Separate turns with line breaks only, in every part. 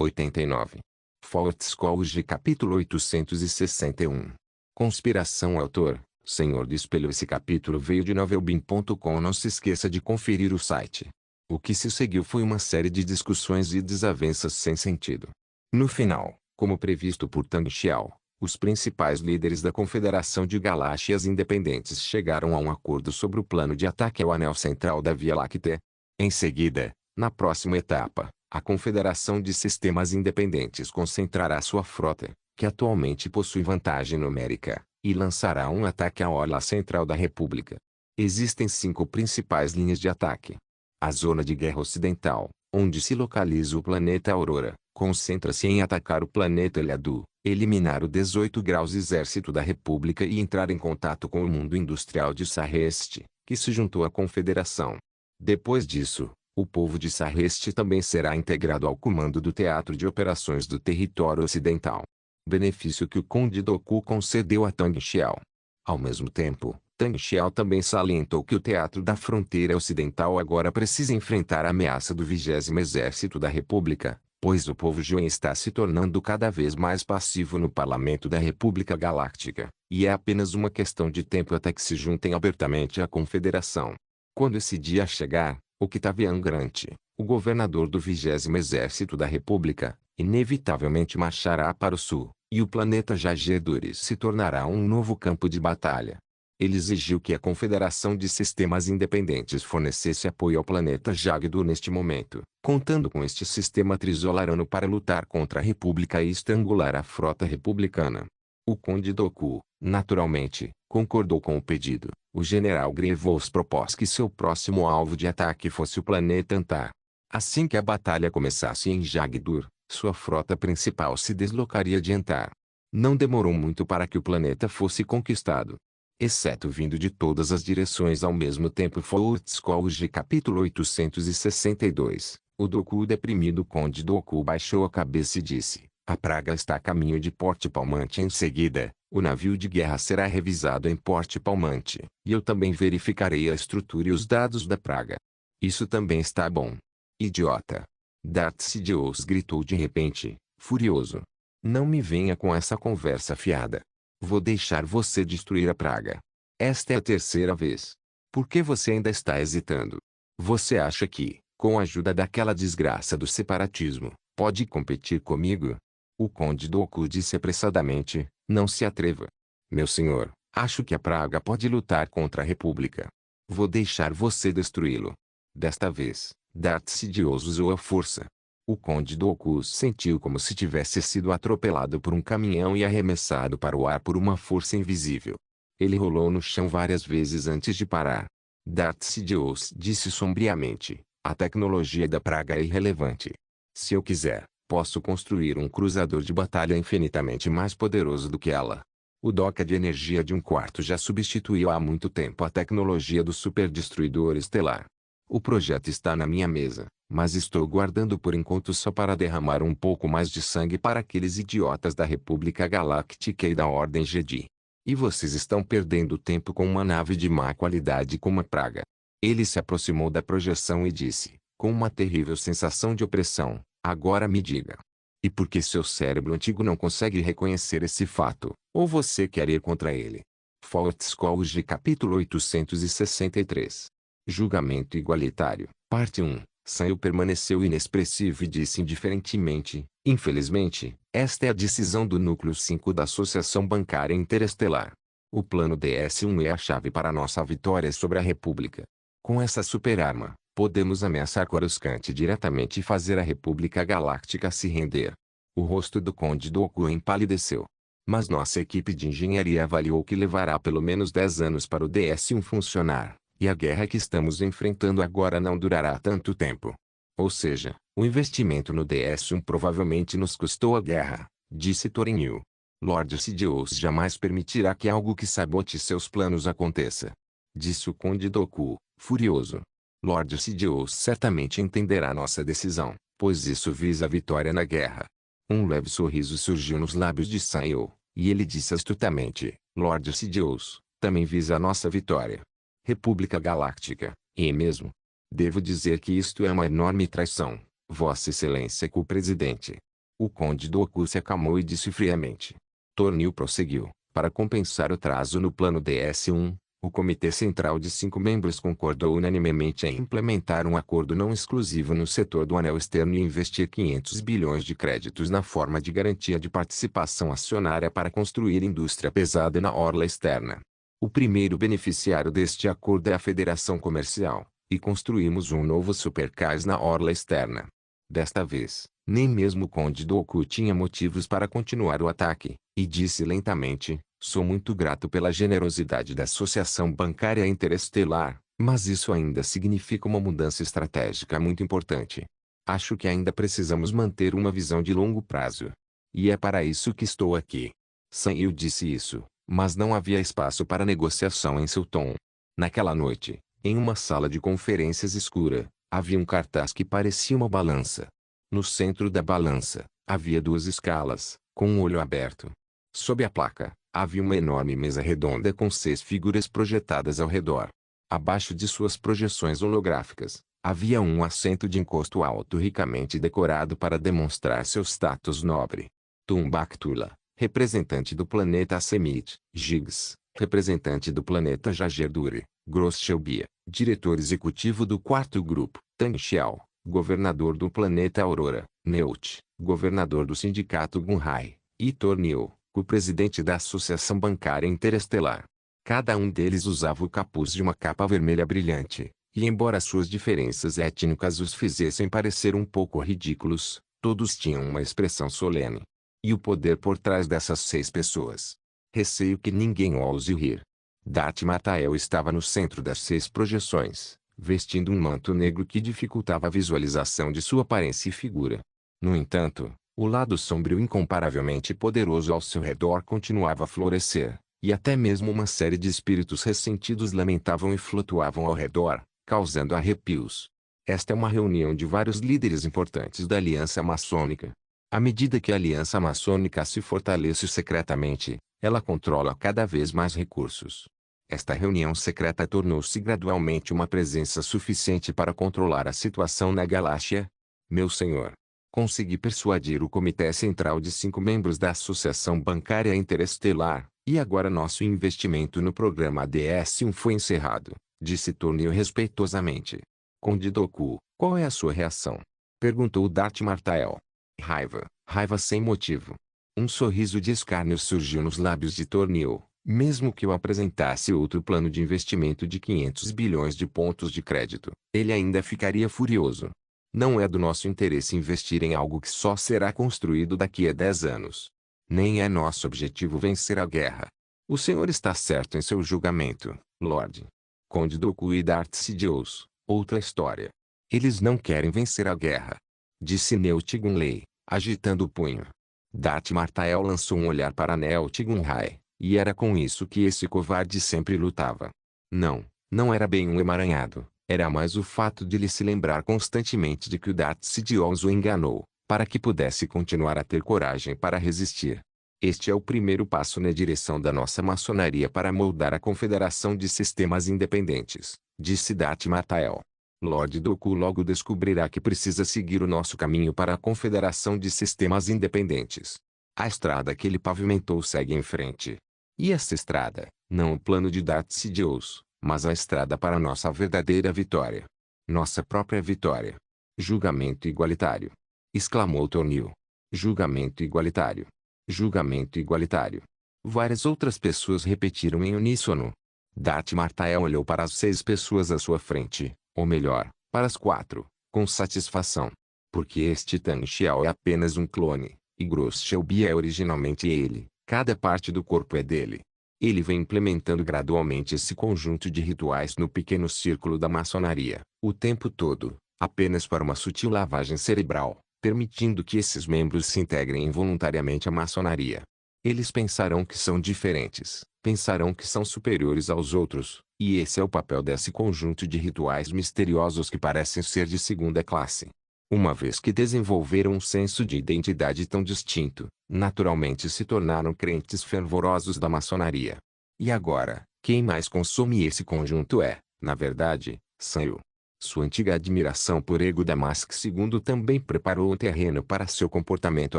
89. Fortescue capítulo 861. Conspiração. Autor: Senhor do Espelho. Esse capítulo veio de novelbin.com. Não se esqueça de conferir o site. O que se seguiu foi uma série de discussões e desavenças sem sentido. No final, como previsto por Tang Xiao, os principais líderes da Confederação de Galáxias Independentes chegaram a um acordo sobre o plano de ataque ao anel central da Via Láctea. Em seguida, na próxima etapa, a Confederação de Sistemas Independentes concentrará sua frota, que atualmente possui vantagem numérica, e lançará um ataque à orla central da República. Existem 5 principais linhas de ataque. A Zona de Guerra Ocidental, onde se localiza o planeta Aurora, concentra-se em atacar o planeta Eliadu, eliminar o 18 graus Exército da República e entrar em contato com o mundo industrial de Sarreste, que se juntou à Confederação. Depois disso, o povo de Sarreste também será integrado ao comando do Teatro de Operações do Território Ocidental. Benefício que o Conde Dooku concedeu a Tang Xiao. Ao mesmo tempo, Tang Xiao também salientou que o Teatro da Fronteira Ocidental agora precisa enfrentar a ameaça do 20º Exército da República, pois o povo Joen está se tornando cada vez mais passivo no Parlamento da República Galáctica, e é apenas uma questão de tempo até que se juntem abertamente à Confederação. Quando esse dia chegar, Octavian Grant, o governador do 20º Exército da República, inevitavelmente marchará para o sul, e o planeta Jageduris se tornará um novo campo de batalha. Ele exigiu que a Confederação de Sistemas Independentes fornecesse apoio ao planeta Jagdur neste momento, contando com este sistema trisolarano para lutar contra a República e estrangular a frota republicana. O Conde Dooku, naturalmente, concordou com o pedido. O general Grievous propôs que seu próximo alvo de ataque fosse o planeta Antar. Assim que a batalha começasse em Jagdur, sua frota principal se deslocaria de Antar. Não demorou muito para que o planeta fosse conquistado. Exceto vindo de todas as direções ao mesmo tempo. Fortescue capítulo 862. O Dooku deprimido. Conde Dooku baixou a cabeça e disse: a praga está a caminho de Porte Palmante. Em seguida, o navio de guerra será revisado em Porte Palmante, e eu também verificarei a estrutura e os dados da praga. Isso também está bom. Idiota! Darth Sidious gritou de repente, furioso. Não me venha com essa conversa fiada. Vou deixar você destruir a praga. Esta é a 3ª vez. Por que você ainda está hesitando? Você acha que, com a ajuda daquela desgraça do separatismo, pode competir comigo? O Conde Dooku disse apressadamente, não se atreva. Meu senhor, acho que a praga pode lutar contra a República. Vou deixar você destruí-lo. Desta vez, Darth Sidious usou a força. O Conde Dooku sentiu como se tivesse sido atropelado por um caminhão e arremessado para o ar por uma força invisível. Ele rolou no chão várias vezes antes de parar. Darth Sidious disse sombriamente, a tecnologia da praga é irrelevante. Se eu quiser, posso construir um cruzador de batalha infinitamente mais poderoso do que ela. O doca de energia de 1/4 já substituiu há muito tempo a tecnologia do superdestruidor estelar. O projeto está na minha mesa, mas estou guardando por enquanto só para derramar um pouco mais de sangue para aqueles idiotas da República Galáctica e da Ordem Jedi. E vocês estão perdendo tempo com uma nave de má qualidade como a praga. Ele se aproximou da projeção e disse, com uma terrível sensação de opressão, agora me diga. E por que seu cérebro antigo não consegue reconhecer esse fato, ou você quer ir contra ele? Fortescue capítulo 863. Julgamento igualitário, parte 1. Sam permaneceu inexpressivo e disse indiferentemente, infelizmente, esta é a decisão do Núcleo 5 da Associação Bancária Interestelar. O plano DS-1 é a chave para nossa vitória sobre a República. Com essa superarma, podemos ameaçar Coruscant diretamente e fazer a República Galáctica se render. O rosto do Conde Dooku empalideceu. Mas nossa equipe de engenharia avaliou que levará pelo menos 10 anos para o DS-1 funcionar. E a guerra que estamos enfrentando agora não durará tanto tempo. Ou seja, o investimento no DS-1 provavelmente nos custou a guerra, disse Thorin Yu. Lord Sidious jamais permitirá que algo que sabote seus planos aconteça. Disse o Conde Dooku, furioso. Lord Sidious certamente entenderá nossa decisão, pois isso visa a vitória na guerra. Um leve sorriso surgiu nos lábios de Sam, e ele disse astutamente, Lord Sidious, também visa a nossa vitória. República Galáctica, e mesmo. Devo dizer que isto é uma enorme traição, Vossa Excelência co-presidente. O conde Doku se acalmou e disse friamente. Tornil prosseguiu. Para compensar o atraso no plano DS-1, o Comitê Central de 5 membros concordou unanimemente em implementar um acordo não exclusivo no setor do anel externo e investir 500 bilhões de créditos na forma de garantia de participação acionária para construir indústria pesada na orla externa. O primeiro beneficiário deste acordo é a Federação Comercial, e construímos um novo supercais na orla externa. Desta vez, nem mesmo o Conde Doku tinha motivos para continuar o ataque, e disse lentamente, sou muito grato pela generosidade da Associação Bancária Interestelar, mas isso ainda significa uma mudança estratégica muito importante. Acho que ainda precisamos manter uma visão de longo prazo. E é para isso que estou aqui. Sanyu disse isso, mas não havia espaço para negociação em seu tom. Naquela noite, em uma sala de conferências escura, havia um cartaz que parecia uma balança. No centro da balança, havia 2 escalas, com um olho aberto. Sob a placa, havia uma enorme mesa redonda com 6 figuras projetadas ao redor. Abaixo de suas projeções holográficas, havia um assento de encosto alto ricamente decorado para demonstrar seu status nobre. Tumbaktula, representante do planeta Semit, Giggs, representante do planeta Jagerdure, Gross-Shelbia, diretor executivo do 4º grupo, Tang Xiao, governador do planeta Aurora, Neut, governador do sindicato Gunhai, e Tornil, o presidente da Associação Bancária Interestelar. Cada um deles usava o capuz de uma capa vermelha brilhante, e embora suas diferenças étnicas os fizessem parecer um pouco ridículos, todos tinham uma expressão solene. E o poder por trás dessas 6 pessoas? Receio que ninguém ouse rir. Dati Matael estava no centro das 6 projeções, vestindo um manto negro que dificultava a visualização de sua aparência e figura. No entanto, o lado sombrio incomparavelmente poderoso ao seu redor continuava a florescer, e até mesmo uma série de espíritos ressentidos lamentavam e flutuavam ao redor, causando arrepios. Esta é uma reunião de vários líderes importantes da Aliança Maçônica. À medida que a Aliança Maçônica se fortalece secretamente, ela controla cada vez mais recursos. Esta reunião secreta tornou-se gradualmente uma presença suficiente para controlar a situação na galáxia. Meu senhor, consegui persuadir o Comitê Central de 5 membros da Associação Bancária Interestelar, e agora nosso investimento no programa DS-1 foi encerrado, disse Tornil respeitosamente. Conde Doku, qual é a sua reação? Perguntou Dati Martael. Raiva, raiva sem motivo. Um sorriso de escárnio surgiu nos lábios de Tornil. Mesmo que eu apresentasse outro plano de investimento de 500 bilhões de pontos de crédito, ele ainda ficaria furioso. Não é do nosso interesse investir em algo que só será construído daqui a 10 anos. Nem é nosso objetivo vencer a guerra. O senhor está certo em seu julgamento, Lorde. Conde Doku e Darth Sidious, outra história. Eles não querem vencer a guerra. Disse Neut Gunlei, agitando o punho. Dati Martael lançou um olhar para Neut Gunhai, e era com isso que esse covarde sempre lutava. Não era bem um emaranhado, era mais o fato de lhe se lembrar constantemente de que o Darth Sidious o enganou, para que pudesse continuar a ter coragem para resistir. Este é o primeiro passo na direção da nossa maçonaria para moldar a Confederação de Sistemas Independentes, disse Dati Martael. Lord Doku logo descobrirá que precisa seguir o nosso caminho para a Confederação de Sistemas Independentes. A estrada que ele pavimentou segue em frente. E essa estrada, não o plano de Darth Sidious, mas a estrada para nossa verdadeira vitória. Nossa própria vitória. Julgamento igualitário. Exclamou Tornil. Julgamento igualitário. Julgamento igualitário. Várias outras pessoas repetiram em uníssono. Dati Martael olhou para as 6 pessoas à sua frente, ou melhor, para as 4, com satisfação. Porque este Tang Xiao é apenas um clone, e Gross-Shelby é originalmente ele, cada parte do corpo é dele. Ele vem implementando gradualmente esse conjunto de rituais no pequeno círculo da maçonaria, o tempo todo, apenas para uma sutil lavagem cerebral, permitindo que esses membros se integrem involuntariamente à maçonaria. Eles pensarão que são diferentes, pensarão que são superiores aos outros, e esse é o papel desse conjunto de rituais misteriosos que parecem ser de segunda classe. Uma vez que desenvolveram um senso de identidade tão distinto, naturalmente se tornaram crentes fervorosos da maçonaria. E agora, quem mais consome esse conjunto é, na verdade, Sanyu. Sua antiga admiração por Ego Damask II também preparou o terreno para seu comportamento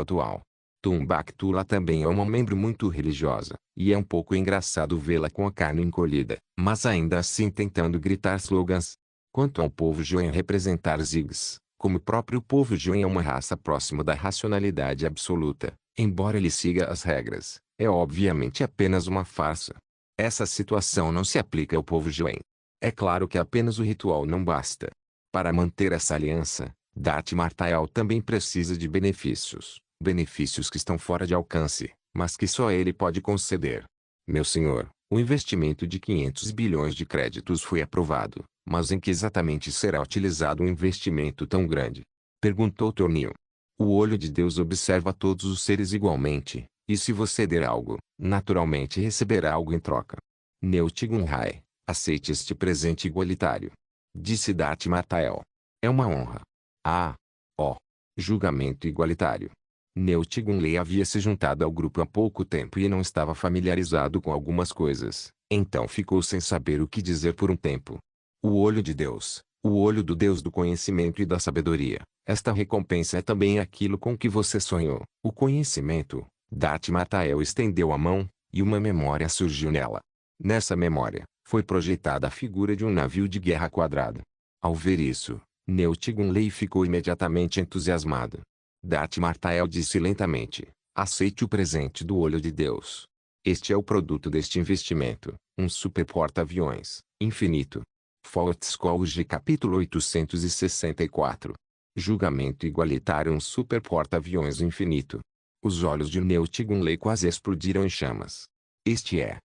atual. Tumbaktula também é uma membro muito religiosa, e é um pouco engraçado vê-la com a carne encolhida, mas ainda assim tentando gritar slogans. Quanto ao povo Joen representar Ziggs, como o próprio povo Joen é uma raça próxima da racionalidade absoluta, embora ele siga as regras, é obviamente apenas uma farsa. Essa situação não se aplica ao povo Joen. É claro que apenas o ritual não basta. Para manter essa aliança, Darth Martael também precisa de benefícios. Benefícios que estão fora de alcance, mas que só ele pode conceder. Meu senhor, o investimento de 500 bilhões de créditos foi aprovado, mas em que exatamente será utilizado um investimento tão grande? Perguntou Tornil. O olho de Deus observa todos os seres igualmente, e se você der algo, naturalmente receberá algo em troca. Newt Gunray, aceite este presente igualitário. Disse Darth Martael. É uma honra. Ah! Ó! Julgamento igualitário. Newt Gunray havia se juntado ao grupo há pouco tempo e não estava familiarizado com algumas coisas, então ficou sem saber o que dizer por um tempo. O olho de Deus, o olho do Deus do conhecimento e da sabedoria. Esta recompensa é também aquilo com que você sonhou, o conhecimento. Darth Martael estendeu a mão, e uma memória surgiu nela. Nessa memória, foi projetada a figura de um navio de guerra quadrado. Ao ver isso, Newt Gunray ficou imediatamente entusiasmado. Darth Martael disse lentamente, aceite o presente do olho de Deus. Este é o produto deste investimento, um super porta-aviões, infinito. Fortescue capítulo 864. Julgamento igualitário. Um super porta-aviões infinito. Os olhos de Newt Gunray quase explodiram em chamas. Este é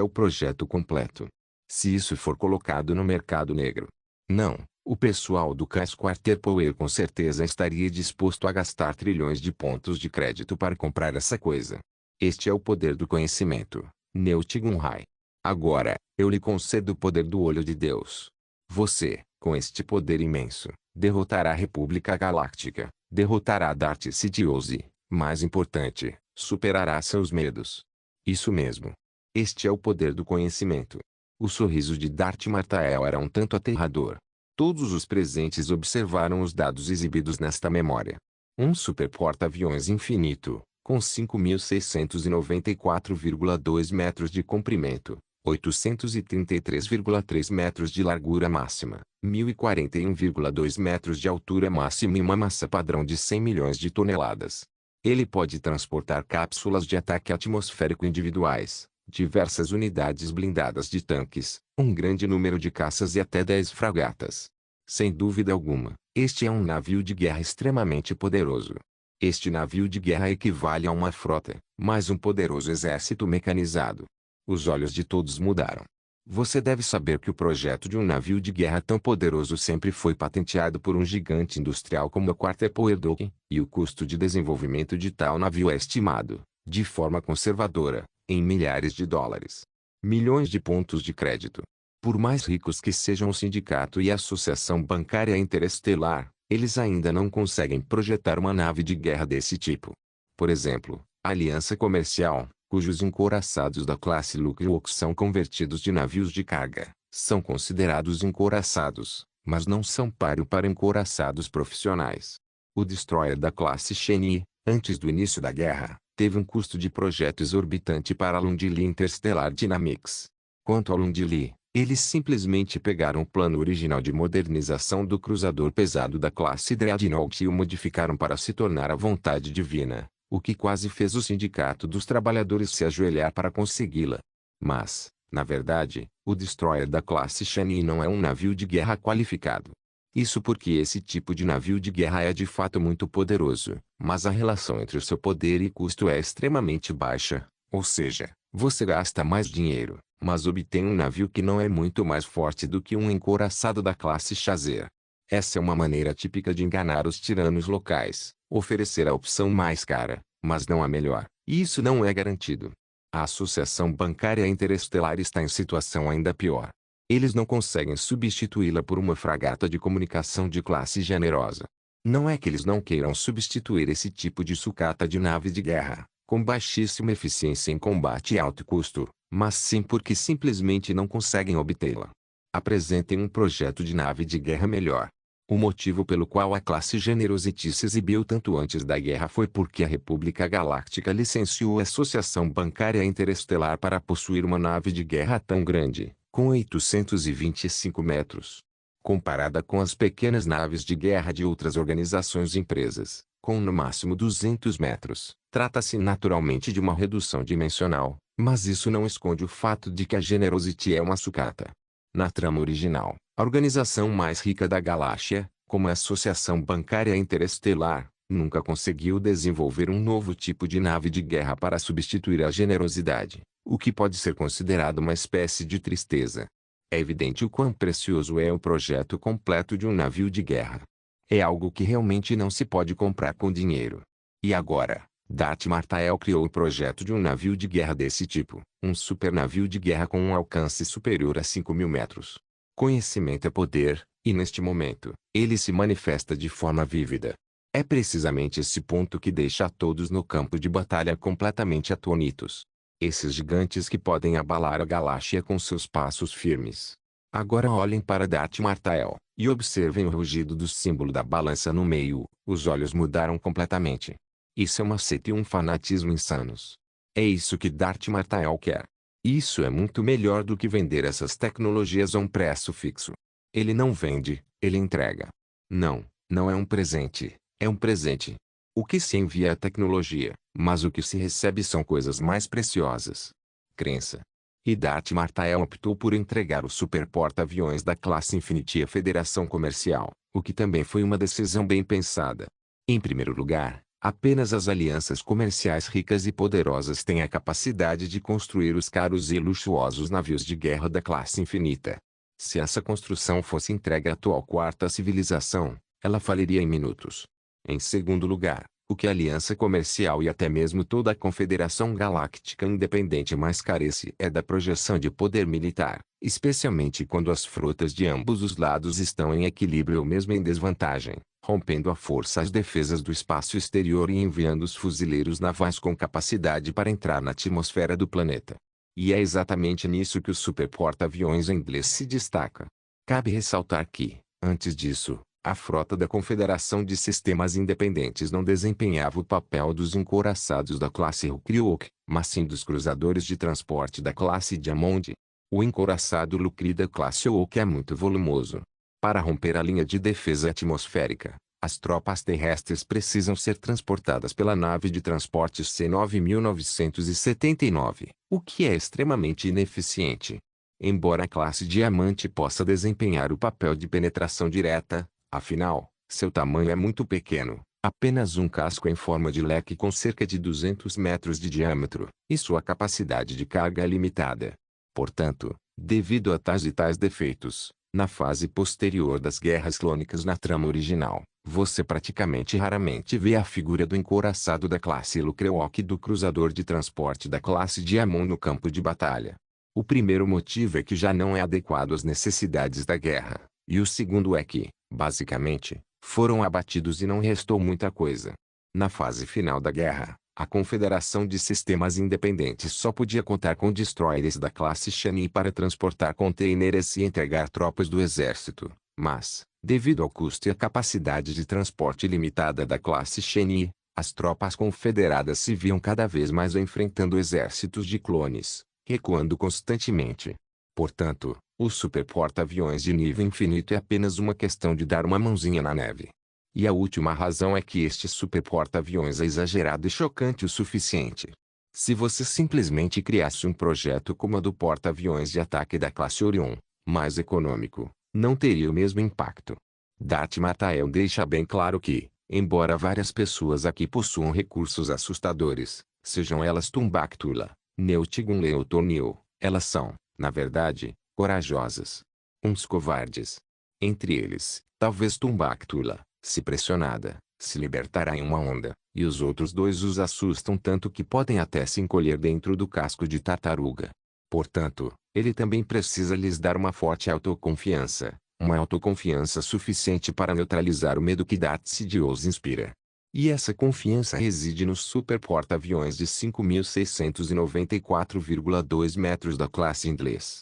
o projeto completo. Se isso for colocado no mercado negro. Não, o pessoal do Cass Quarter Power com certeza estaria disposto a gastar trilhões de pontos de crédito para comprar essa coisa. Este é o poder do conhecimento, Newt Gunray. Agora, eu lhe concedo o poder do olho de Deus. Você, com este poder imenso, derrotará a República Galáctica, derrotará Darth Sidious e, mais importante, superará seus medos. Isso mesmo. Este é o poder do conhecimento. O sorriso de Darth Martael era um tanto aterrador. Todos os presentes observaram os dados exibidos nesta memória. Um super porta-aviões infinito, com 5.694,2 metros de comprimento, 833,3 metros de largura máxima, 1.041,2 metros de altura máxima e uma massa padrão de 100 milhões de toneladas. Ele pode transportar cápsulas de ataque atmosférico individuais, diversas unidades blindadas de tanques, um grande número de caças e até 10 fragatas. Sem dúvida alguma, este é um navio de guerra extremamente poderoso. Este navio de guerra equivale a uma frota, mais um poderoso exército mecanizado. Os olhos de todos mudaram. Você deve saber que o projeto de um navio de guerra tão poderoso sempre foi patenteado por um gigante industrial como a Quarter Power Docking, e o custo de desenvolvimento de tal navio é estimado, de forma conservadora, em milhares de dólares. Milhões de pontos de crédito. Por mais ricos que sejam o sindicato e a Associação Bancária Interestelar, eles ainda não conseguem projetar uma nave de guerra desse tipo. Por exemplo, a Aliança Comercial, cujos encouraçados da classe Luke são convertidos de navios de carga, são considerados encouraçados, mas não são páreo para encouraçados profissionais. O destroyer da classe Chenier, antes do início da guerra, teve um custo de projeto exorbitante para a Lundin Interstellar Dynamics. Quanto ao Lundin, eles simplesmente pegaram o plano original de modernização do cruzador pesado da classe Dreadnought e o modificaram para se tornar a vontade divina, o que quase fez o Sindicato dos Trabalhadores se ajoelhar para consegui-la. Mas, na verdade, o destroyer da classe Chenier não é um navio de guerra qualificado. Isso porque esse tipo de navio de guerra é de fato muito poderoso, mas a relação entre o seu poder e custo é extremamente baixa, ou seja, você gasta mais dinheiro, mas obtém um navio que não é muito mais forte do que um encouraçado da classe Chaser. Essa é uma maneira típica de enganar os tiranos locais, oferecer a opção mais cara, mas não a melhor, e isso não é garantido. A Associação Bancária Interestelar está em situação ainda pior. Eles não conseguem substituí-la por uma fragata de comunicação de classe generosa. Não é que eles não queiram substituir esse tipo de sucata de nave de guerra, com baixíssima eficiência em combate e alto custo, mas sim porque simplesmente não conseguem obtê-la. Apresentem um projeto de nave de guerra melhor. O motivo pelo qual a classe Generosity se exibiu tanto antes da guerra foi porque a República Galáctica licenciou a Associação Bancária Interestelar para possuir uma nave de guerra tão grande, com 825 metros. Comparada com as pequenas naves de guerra de outras organizações e empresas, com no máximo 200 metros, trata-se naturalmente de uma redução dimensional, mas isso não esconde o fato de que a Generosity é uma sucata. Na trama original, a organização mais rica da galáxia, como a Associação Bancária Interestelar, nunca conseguiu desenvolver um novo tipo de nave de guerra para substituir a generosidade, o que pode ser considerado uma espécie de tristeza. É evidente o quão precioso é o projeto completo de um navio de guerra. É algo que realmente não se pode comprar com dinheiro. E agora, Darth Martael criou o projeto de um navio de guerra desse tipo, um supernavio de guerra com um alcance superior a 5.000 metros. Conhecimento é poder, e neste momento, ele se manifesta de forma vívida. É precisamente esse ponto que deixa a todos no campo de batalha completamente atônitos. Esses gigantes que podem abalar a galáxia com seus passos firmes. Agora olhem para Darth Martael, e observem o rugido do símbolo da balança no meio. Os olhos mudaram completamente. Isso é uma seita e um fanatismo insanos. É isso que Darth Martael quer. Isso é muito melhor do que vender essas tecnologias a um preço fixo. Ele não vende, ele entrega. Não, não é um presente, é um presente. O que se envia é a tecnologia, mas o que se recebe são coisas mais preciosas. Crença. E Darth Martael optou por entregar o super porta-aviões da classe Infinity à Federação Comercial, o que também foi uma decisão bem pensada. Em primeiro lugar, apenas as alianças comerciais ricas e poderosas têm a capacidade de construir os caros e luxuosos navios de guerra da classe infinita. Se essa construção fosse entregue à atual quarta civilização, ela faliria em minutos. Em segundo lugar, o que a aliança comercial e até mesmo toda a Confederação Galáctica Independente mais carece é da projeção de poder militar, especialmente quando as frotas de ambos os lados estão em equilíbrio ou mesmo em desvantagem, rompendo a força as defesas do espaço exterior e enviando os fuzileiros navais com capacidade para entrar na atmosfera do planeta. E é exatamente nisso que o super porta-aviões inglês se destaca. Cabe ressaltar que, antes disso, a frota da Confederação de Sistemas Independentes não desempenhava o papel dos encouraçados da classe Lucre, mas sim dos cruzadores de transporte da classe Diamond. O encouraçado Lucre da classe Oak é muito volumoso. Para romper a linha de defesa atmosférica, as tropas terrestres precisam ser transportadas pela nave de transporte C-9979, o que é extremamente ineficiente. Embora a classe Diamante possa desempenhar o papel de penetração direta, afinal, seu tamanho é muito pequeno, apenas um casco em forma de leque com cerca de 200 metros de diâmetro, e sua capacidade de carga é limitada. Portanto, devido a tais e tais defeitos, na fase posterior das guerras clônicas na trama original, você praticamente raramente vê a figura do encouraçado da classe Lucrewalk e do cruzador de transporte da classe Diamond no campo de batalha. O primeiro motivo é que já não é adequado às necessidades da guerra, e o segundo é que, basicamente, foram abatidos e não restou muita coisa. Na fase final da guerra, a Confederação de Sistemas Independentes só podia contar com destroyers da classe Shani para transportar containers e entregar tropas do exército, mas, devido ao custo e à capacidade de transporte limitada da classe Shani, as tropas confederadas se viam cada vez mais enfrentando exércitos de clones, recuando constantemente. Portanto, o super porta-aviões de nível infinito é apenas uma questão de dar uma mãozinha na neve. E a última razão é que este super porta-aviões é exagerado e chocante o suficiente. Se você simplesmente criasse um projeto como a do porta-aviões de ataque da classe Orion, mais econômico, não teria o mesmo impacto. Darth Martael deixa bem claro que, embora várias pessoas aqui possuam recursos assustadores, sejam elas Tumbactula, Neutigum ou Tornil, elas são, na verdade, corajosas. Uns covardes. Entre eles, talvez Tumbactula, se pressionada, se libertará em uma onda, e os outros dois os assustam tanto que podem até se encolher dentro do casco de tartaruga. Portanto, ele também precisa lhes dar uma forte autoconfiança, uma autoconfiança suficiente para neutralizar o medo que Darth Sidious inspira. E essa confiança reside no super porta-aviões de 5.694,2 metros da classe inglês.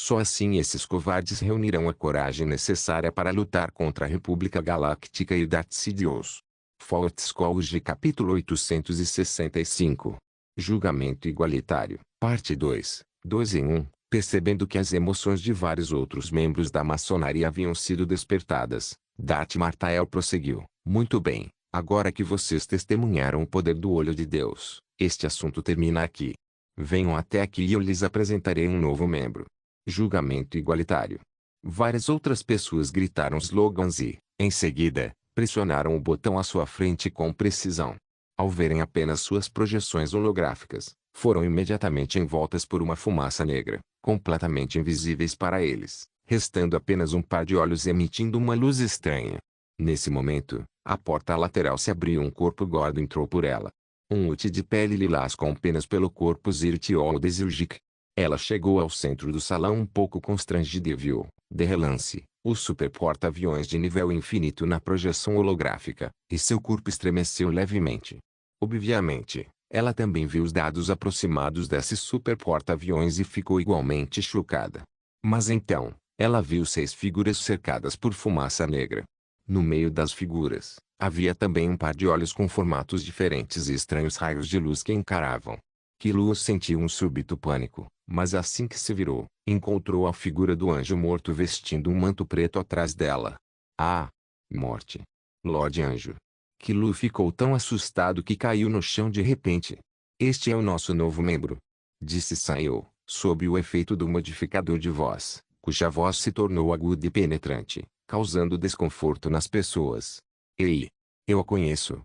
Só assim esses covardes reunirão a coragem necessária para lutar contra a República Galáctica e Darth Sidious. Fallout Scourge capítulo 865. Julgamento igualitário, parte 2, 2 em 1. Percebendo que as emoções de vários outros membros da maçonaria haviam sido despertadas, Darth Martael prosseguiu. Muito bem, agora que vocês testemunharam o poder do olho de Deus, este assunto termina aqui. Venham até aqui e eu lhes apresentarei um novo membro. Julgamento igualitário. Várias outras pessoas gritaram slogans e, em seguida, pressionaram o botão à sua frente com precisão. Ao verem apenas suas projeções holográficas, foram imediatamente envoltas por uma fumaça negra, completamente invisíveis para eles, restando apenas um par de olhos emitindo uma luz estranha. Nesse momento, a porta lateral se abriu e um corpo gordo entrou por ela. Um Uti de pele lilás com penas pelo corpo Zirtiol de Zilgik. Ela chegou ao centro do salão um pouco constrangida e viu, de relance, o super porta-aviões de nível infinito na projeção holográfica, e seu corpo estremeceu levemente. Obviamente, ela também viu os dados aproximados desse super porta-aviões e ficou igualmente chocada. Mas então, ela viu 6 figuras cercadas por fumaça negra. No meio das figuras, havia também um par de olhos com formatos diferentes e estranhos raios de luz que encaravam. Killua sentiu um súbito pânico, mas assim que se virou, encontrou a figura do anjo morto vestindo um manto preto atrás dela. Ah! Morte! Lorde Anjo! Killua ficou tão assustado que caiu no chão de repente. Este é o nosso novo membro, disse Sayo, sob o efeito do modificador de voz, cuja voz se tornou aguda e penetrante, causando desconforto nas pessoas. Ei! Eu a conheço,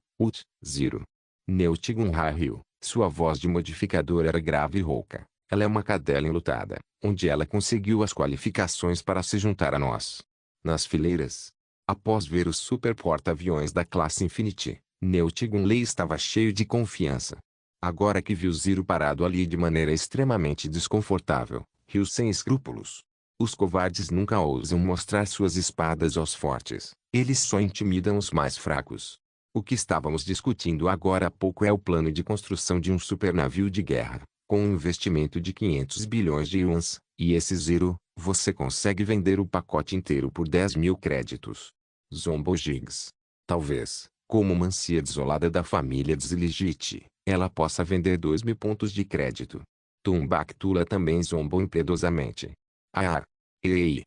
Zero. Neutigun Ryu. Sua voz de modificador era grave e rouca. Ela é uma cadela enlutada, onde ela conseguiu as qualificações para se juntar a nós. Nas fileiras. Após ver os super porta-aviões da classe Infinity, Neutigun Lei estava cheio de confiança. Agora que viu Zero parado ali de maneira extremamente desconfortável, riu sem escrúpulos. Os covardes nunca ousam mostrar suas espadas aos fortes, eles só intimidam os mais fracos. O que estávamos discutindo agora há pouco é o plano de construção de um supernavio de guerra, com um investimento de 500 bilhões de yuans, e esse Zero, você consegue vender o pacote inteiro por 10.000 créditos. Zombou Giggs. Talvez, como uma ancia desolada da família Zilligit, ela possa vender 2.000 pontos de crédito. Tumbactula também zombou impiedosamente. Ah! Ei!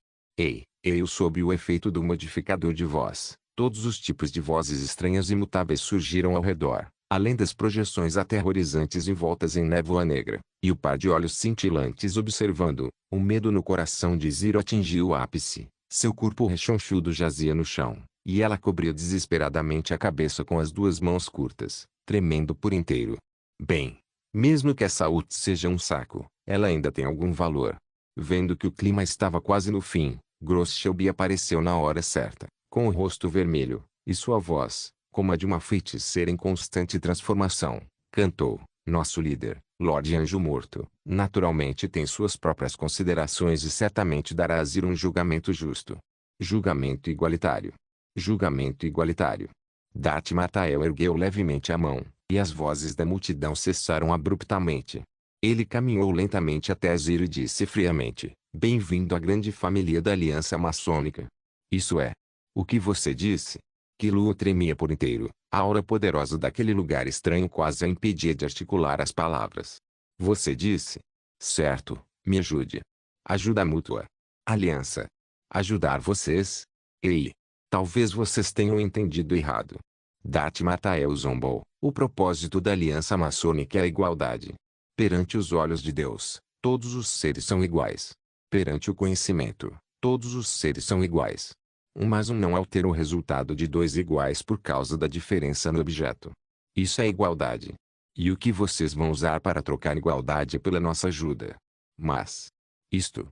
Eu sob o efeito do modificador de voz. Todos os tipos de vozes estranhas e imutáveis surgiram ao redor, além das projeções aterrorizantes envoltas em névoa negra, e o par de olhos cintilantes observando. O medo no coração de Zero atingiu o ápice. Seu corpo rechonchudo jazia no chão, e ela cobria desesperadamente a cabeça com as 2 mãos curtas, tremendo por inteiro. Bem, mesmo que essa ult seja um saco, ela ainda tem algum valor. Vendo que o clima estava quase no fim, Gross Shelby apareceu na hora certa, com o rosto vermelho, e sua voz, como a de uma feiticeira em constante transformação, cantou. Nosso líder, Lorde Anjo Morto, naturalmente tem suas próprias considerações e certamente dará a Zero um julgamento justo. Julgamento igualitário. Julgamento igualitário. Darth Martael ergueu levemente a mão, e as vozes da multidão cessaram abruptamente. Ele caminhou lentamente até Zero e disse friamente, bem-vindo à grande família da Aliança Maçônica. Isso é. O que você disse? Killua tremia por inteiro. A aura poderosa daquele lugar estranho quase a impedia de articular as palavras. Você disse? Certo, me ajude. Ajuda mútua. Aliança. Ajudar vocês? Ei! Talvez vocês tenham entendido errado. Darth Martael zombou. O propósito da aliança maçônica é a igualdade. Perante os olhos de Deus, todos os seres são iguais. Perante o conhecimento, todos os seres são iguais. 1 mais 1 não altera o resultado de 2 iguais por causa da diferença no objeto. Isso é igualdade. E o que vocês vão usar para trocar igualdade pela nossa ajuda? Mas... isto...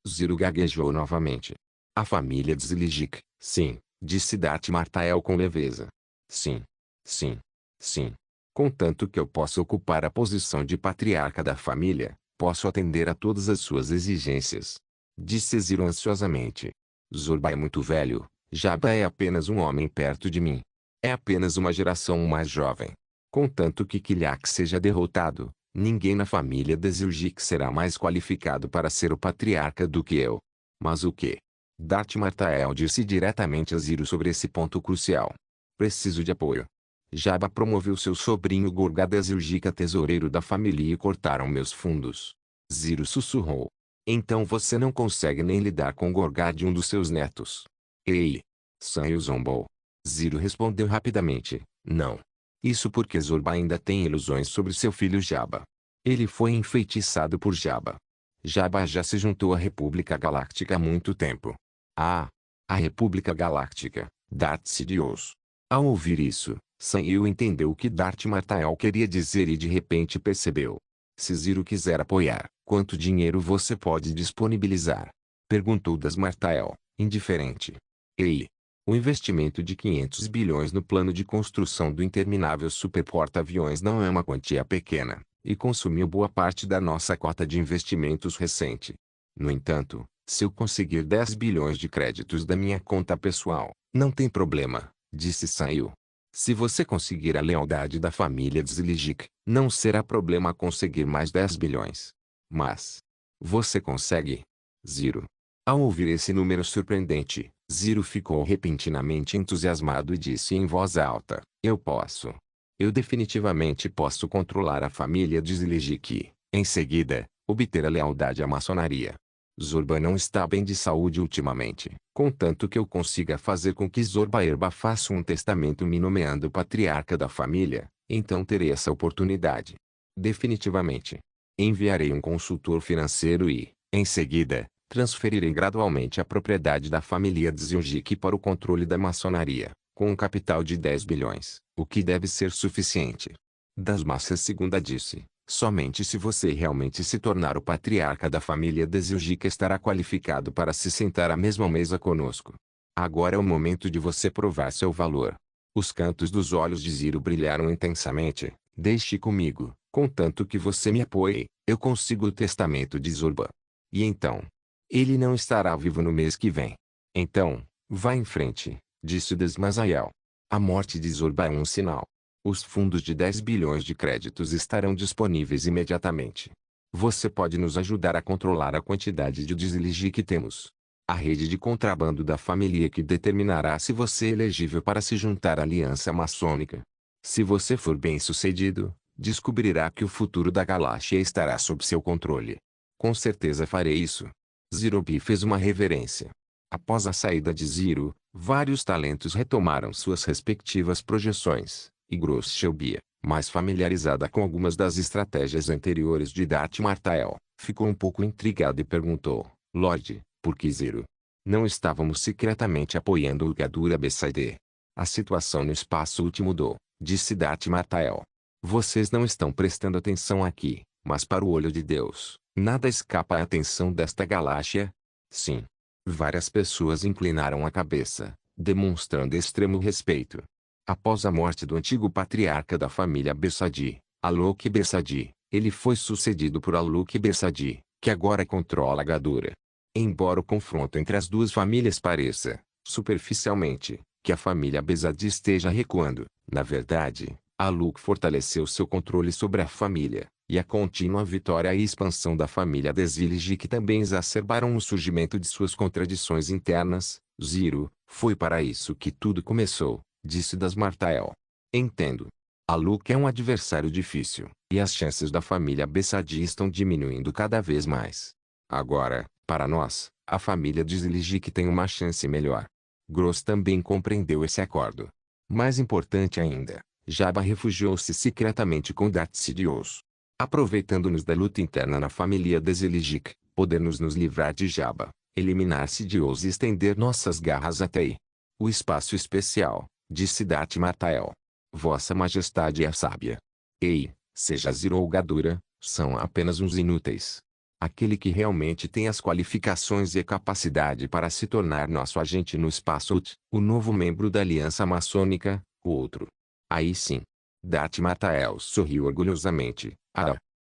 Zero gaguejou novamente. A família Zilligic, sim, disse Darth Martael com leveza. Sim. Contanto que eu possa ocupar a posição de patriarca da família, posso atender a todas as suas exigências. Disse Zero ansiosamente. Zorba é muito velho, Jabba é apenas um homem perto de mim. É apenas uma geração mais jovem. Contanto que Kiliak seja derrotado, Ninguém na família Desilgic será mais qualificado para ser o patriarca do que eu. Mas o quê? Darth Martael disse diretamente a Ziro sobre esse ponto crucial. Preciso de apoio. Jabba promoveu seu sobrinho Gorga Desilgic a tesoureiro da família e cortaram meus fundos. Ziro sussurrou. Então você não consegue nem lidar com Gorga de um dos seus netos. Ei! Sanyo zombou. Ziro respondeu rapidamente. Não. Isso porque Zorba ainda tem ilusões sobre seu filho Jabba. Ele foi enfeitiçado por Jabba. Jabba já se juntou à República Galáctica há muito tempo. Ah! A República Galáctica, Darth Sidious. Ao ouvir isso, Sanyo entendeu o que Darth Martael queria dizer e de repente percebeu. Se Ziro quiser apoiar, quanto dinheiro você pode disponibilizar? Perguntou Das Martael, indiferente. Ei! O investimento de 500 bilhões no plano de construção do interminável superporta-aviões não é uma quantia pequena, e consumiu boa parte da nossa cota de investimentos recente. No entanto, se eu conseguir 10 bilhões de créditos da minha conta pessoal, não tem problema, disse Sanyo. Se você conseguir a lealdade da família Ziligic, não será problema conseguir mais 10 bilhões. Mas você consegue? Ziro. Ao ouvir esse número surpreendente, Ziro ficou repentinamente entusiasmado e disse em voz alta, eu posso. Eu definitivamente posso controlar a família de Ziligic e, em seguida, obter a lealdade à maçonaria. Zorba não está bem de saúde ultimamente, contanto que eu consiga fazer com que Zorba Erba faça um testamento me nomeando patriarca da família, então terei essa oportunidade. Definitivamente. Enviarei um consultor financeiro e, em seguida, transferirei gradualmente a propriedade da família Zilgic para o controle da maçonaria, com um capital de 10 bilhões, o que deve ser suficiente. Das Massas segunda disse, somente se você realmente se tornar o patriarca da família Zilgic estará qualificado para se sentar à mesma mesa conosco. Agora é o momento de você provar seu valor. Os cantos dos olhos de Ziro brilharam intensamente. Deixe comigo, contanto que você me apoie, eu consigo o testamento de Zorba. E então? Ele não estará vivo no mês que vem. Então, vá em frente, disse Desmazael. A morte de Zorba é um sinal. Os fundos de 10 bilhões de créditos estarão disponíveis imediatamente. Você pode nos ajudar a controlar a quantidade de deslige que temos. A rede de contrabando da família que determinará se você é elegível para se juntar à aliança maçônica. Se você for bem-sucedido, descobrirá que o futuro da galáxia estará sob seu controle. Com certeza farei isso. Zirobi fez uma reverência. Após a saída de Ziro, vários talentos retomaram suas respectivas projeções, e Gross Shelby, mais familiarizada com algumas das estratégias anteriores de Darth Martael, ficou um pouco intrigada e perguntou, Lorde, por que Ziro? Não estávamos secretamente apoiando o Gadura BCD. A situação no espaço-ult mudou, disse Darth Martael. Vocês não estão prestando atenção aqui, mas para o olho de Deus, nada escapa à atenção desta galáxia? Sim. Várias pessoas inclinaram a cabeça, demonstrando extremo respeito. Após a morte do antigo patriarca da família Bessadi, Alok Bessadi, ele foi sucedido por Alok Bessadi, que agora controla a Gadura. Embora o confronto entre as duas famílias pareça, superficialmente, que a família Bessadi esteja recuando, na verdade, Alok fortaleceu seu controle sobre a família, e a contínua vitória e expansão da família Desiligi que também exacerbaram o surgimento de suas contradições internas. Ziro, foi para isso que tudo começou, disse Das Martael. Entendo. Alok é um adversário difícil, e as chances da família Bessadi estão diminuindo cada vez mais. Agora, para nós, a família Desiligi que tem uma chance melhor. Gross também compreendeu esse acordo. Mais importante ainda, Jabba refugiou-se secretamente com Darth Sidious. Aproveitando-nos da luta interna na família Ziligic, podemos nos livrar de Jabba, eliminar Sidious e estender nossas garras até aí. O espaço especial, disse Darth Martael. Vossa Majestade é sábia. Ei, seja Ziro ou Gadura, são apenas uns inúteis. Aquele que realmente tem as qualificações e a capacidade para se tornar nosso agente no espaço-ult, o novo membro da aliança maçônica, o outro. Aí sim. Darth Martael sorriu orgulhosamente.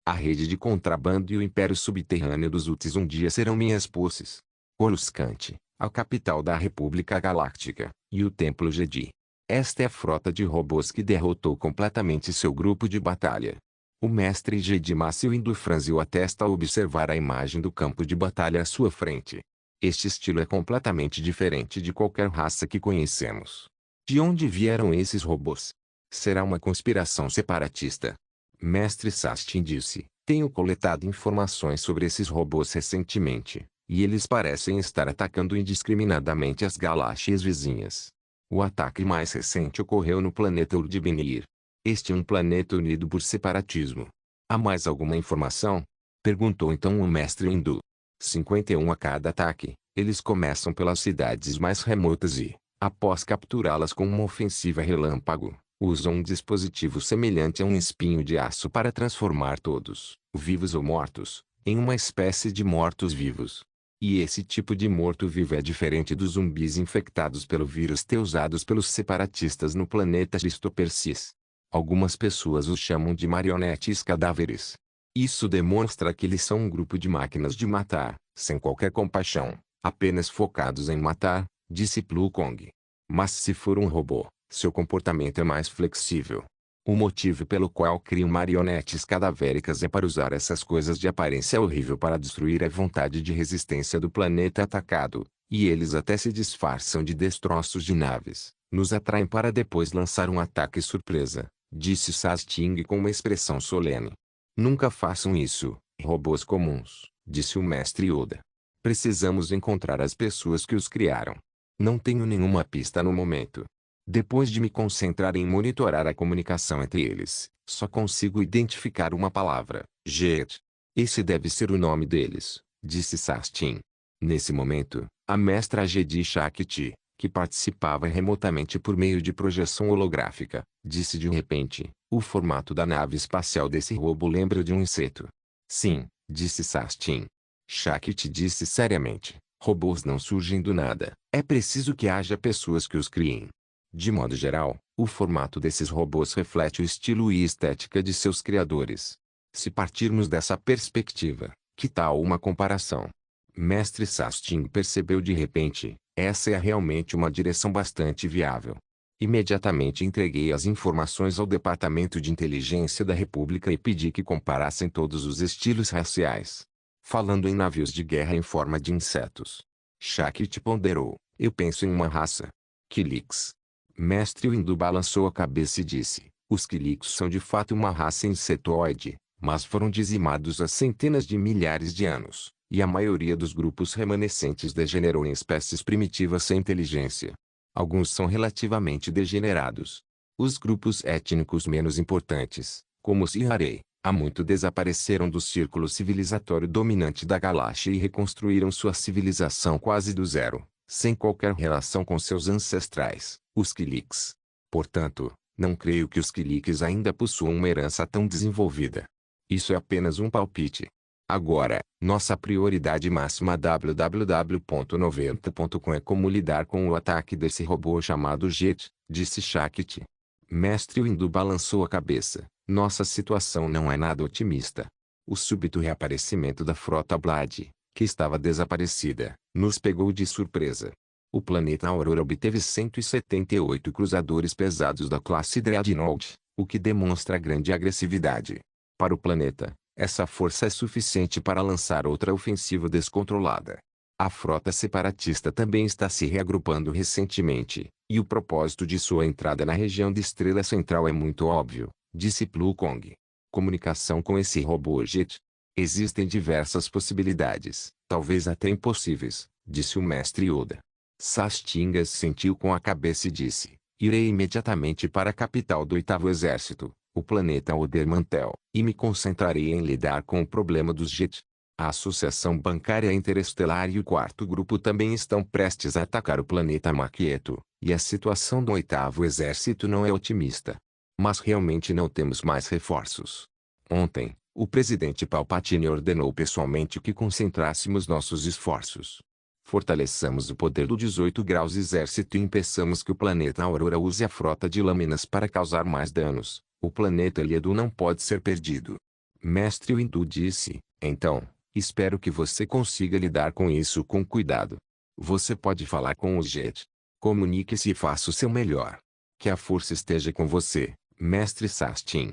A rede de contrabando e o império subterrâneo dos Uts um dia serão minhas posses. Coruscant, a capital da República Galáctica, e o Templo Jedi. Esta é a frota de robôs que derrotou completamente seu grupo de batalha. O mestre Jedi Macio Hindu franziu a testa ao observar a imagem do campo de batalha à sua frente. Este estilo é completamente diferente de qualquer raça que conhecemos. De onde vieram esses robôs? Será uma conspiração separatista? Mestre Sastin disse, tenho coletado informações sobre esses robôs recentemente, e eles parecem estar atacando indiscriminadamente as galáxias vizinhas. O ataque mais recente ocorreu no planeta Urdibnir. Este é um planeta unido por separatismo. Há mais alguma informação? Perguntou então o mestre hindu. 51 a cada ataque, eles começam pelas cidades mais remotas e, após capturá-las com uma ofensiva relâmpago, usam um dispositivo semelhante a um espinho de aço para transformar todos, vivos ou mortos, em uma espécie de mortos-vivos. E esse tipo de morto-vivo é diferente dos zumbis infectados pelo vírus T usados pelos separatistas no planeta Cristopersis. Algumas pessoas os chamam de marionetes cadáveres. Isso demonstra que eles são um grupo de máquinas de matar, sem qualquer compaixão, apenas focados em matar, disse Plukong. Mas se for um robô, seu comportamento é mais flexível. O motivo pelo qual criam marionetes cadavéricas é para usar essas coisas de aparência horrível para destruir a vontade de resistência do planeta atacado, e eles até se disfarçam de destroços de naves, nos atraem para depois lançar um ataque surpresa, disse Sasting com uma expressão solene. Nunca façam isso, robôs comuns, disse o mestre Yoda. Precisamos encontrar as pessoas que os criaram. Não tenho nenhuma pista no momento. Depois de me concentrar em monitorar a comunicação entre eles, só consigo identificar uma palavra, Jet. Esse deve ser o nome deles, disse Sastin. Nesse momento, a mestra Jedi Shakti, que participava remotamente por meio de projeção holográfica, disse de repente, o formato da nave espacial desse robô lembra de um inseto. Sim, disse Sastin. Shakti disse seriamente, robôs não surgem do nada, é preciso que haja pessoas que os criem. De modo geral, o formato desses robôs reflete o estilo e estética de seus criadores. Se partirmos dessa perspectiva, que tal uma comparação? Mestre Sastin percebeu de repente, essa é realmente uma direção bastante viável. Imediatamente entreguei as informações ao Departamento de Inteligência da República e pedi que comparassem todos os estilos raciais. Falando em navios de guerra em forma de insetos. Shakti ponderou, eu penso em uma raça. Kilix. Mestre Windu balançou a cabeça e disse, os Kilix são de fato uma raça insetoide, mas foram dizimados há centenas de milhares de anos, e a maioria dos grupos remanescentes degenerou em espécies primitivas sem inteligência. Alguns são relativamente degenerados. Os grupos étnicos menos importantes, como os Iharei, há muito desapareceram do círculo civilizatório dominante da galáxia e reconstruíram sua civilização quase do zero, sem qualquer relação com seus ancestrais, os Kilix. Portanto, não creio que os Kilix ainda possuam uma herança tão desenvolvida. Isso é apenas um palpite. Agora, nossa prioridade máxima www.90.com é como lidar com o ataque desse robô chamado Jet, disse Shakti. Mestre Windu balançou a cabeça. Nossa situação não é nada otimista. O súbito reaparecimento da frota Blade, que estava desaparecida, nos pegou de surpresa. O planeta Aurora obteve 178 cruzadores pesados da classe Dreadnought, o que demonstra grande agressividade. Para o planeta, essa força é suficiente para lançar outra ofensiva descontrolada. A frota separatista também está se reagrupando recentemente, e o propósito de sua entrada na região de Estrela Central é muito óbvio, disse Plukong. Comunicação com esse robô Jet? Existem diversas possibilidades, talvez até impossíveis, disse o mestre Yoda. Sastingas sentiu com a cabeça e disse, irei imediatamente para a capital do 8º Exército, o planeta Odermantel, e me concentrarei em lidar com o problema dos Jet. A Associação Bancária Interestelar e o 4º Grupo também estão prestes a atacar o planeta Maquieto, e a situação do 8º Exército não é otimista. Mas realmente não temos mais reforços. Ontem, o presidente Palpatine ordenou pessoalmente que concentrássemos nossos esforços. Fortaleçamos o poder do 18 graus Exército e impeçamos que o planeta Aurora use a frota de lâminas para causar mais danos. O planeta Eliedo não pode ser perdido. Mestre Windu disse, então, espero que você consiga lidar com isso com cuidado. Você pode falar com o Jet. Comunique-se e faça o seu melhor. Que a força esteja com você, mestre Sastin.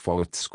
Fought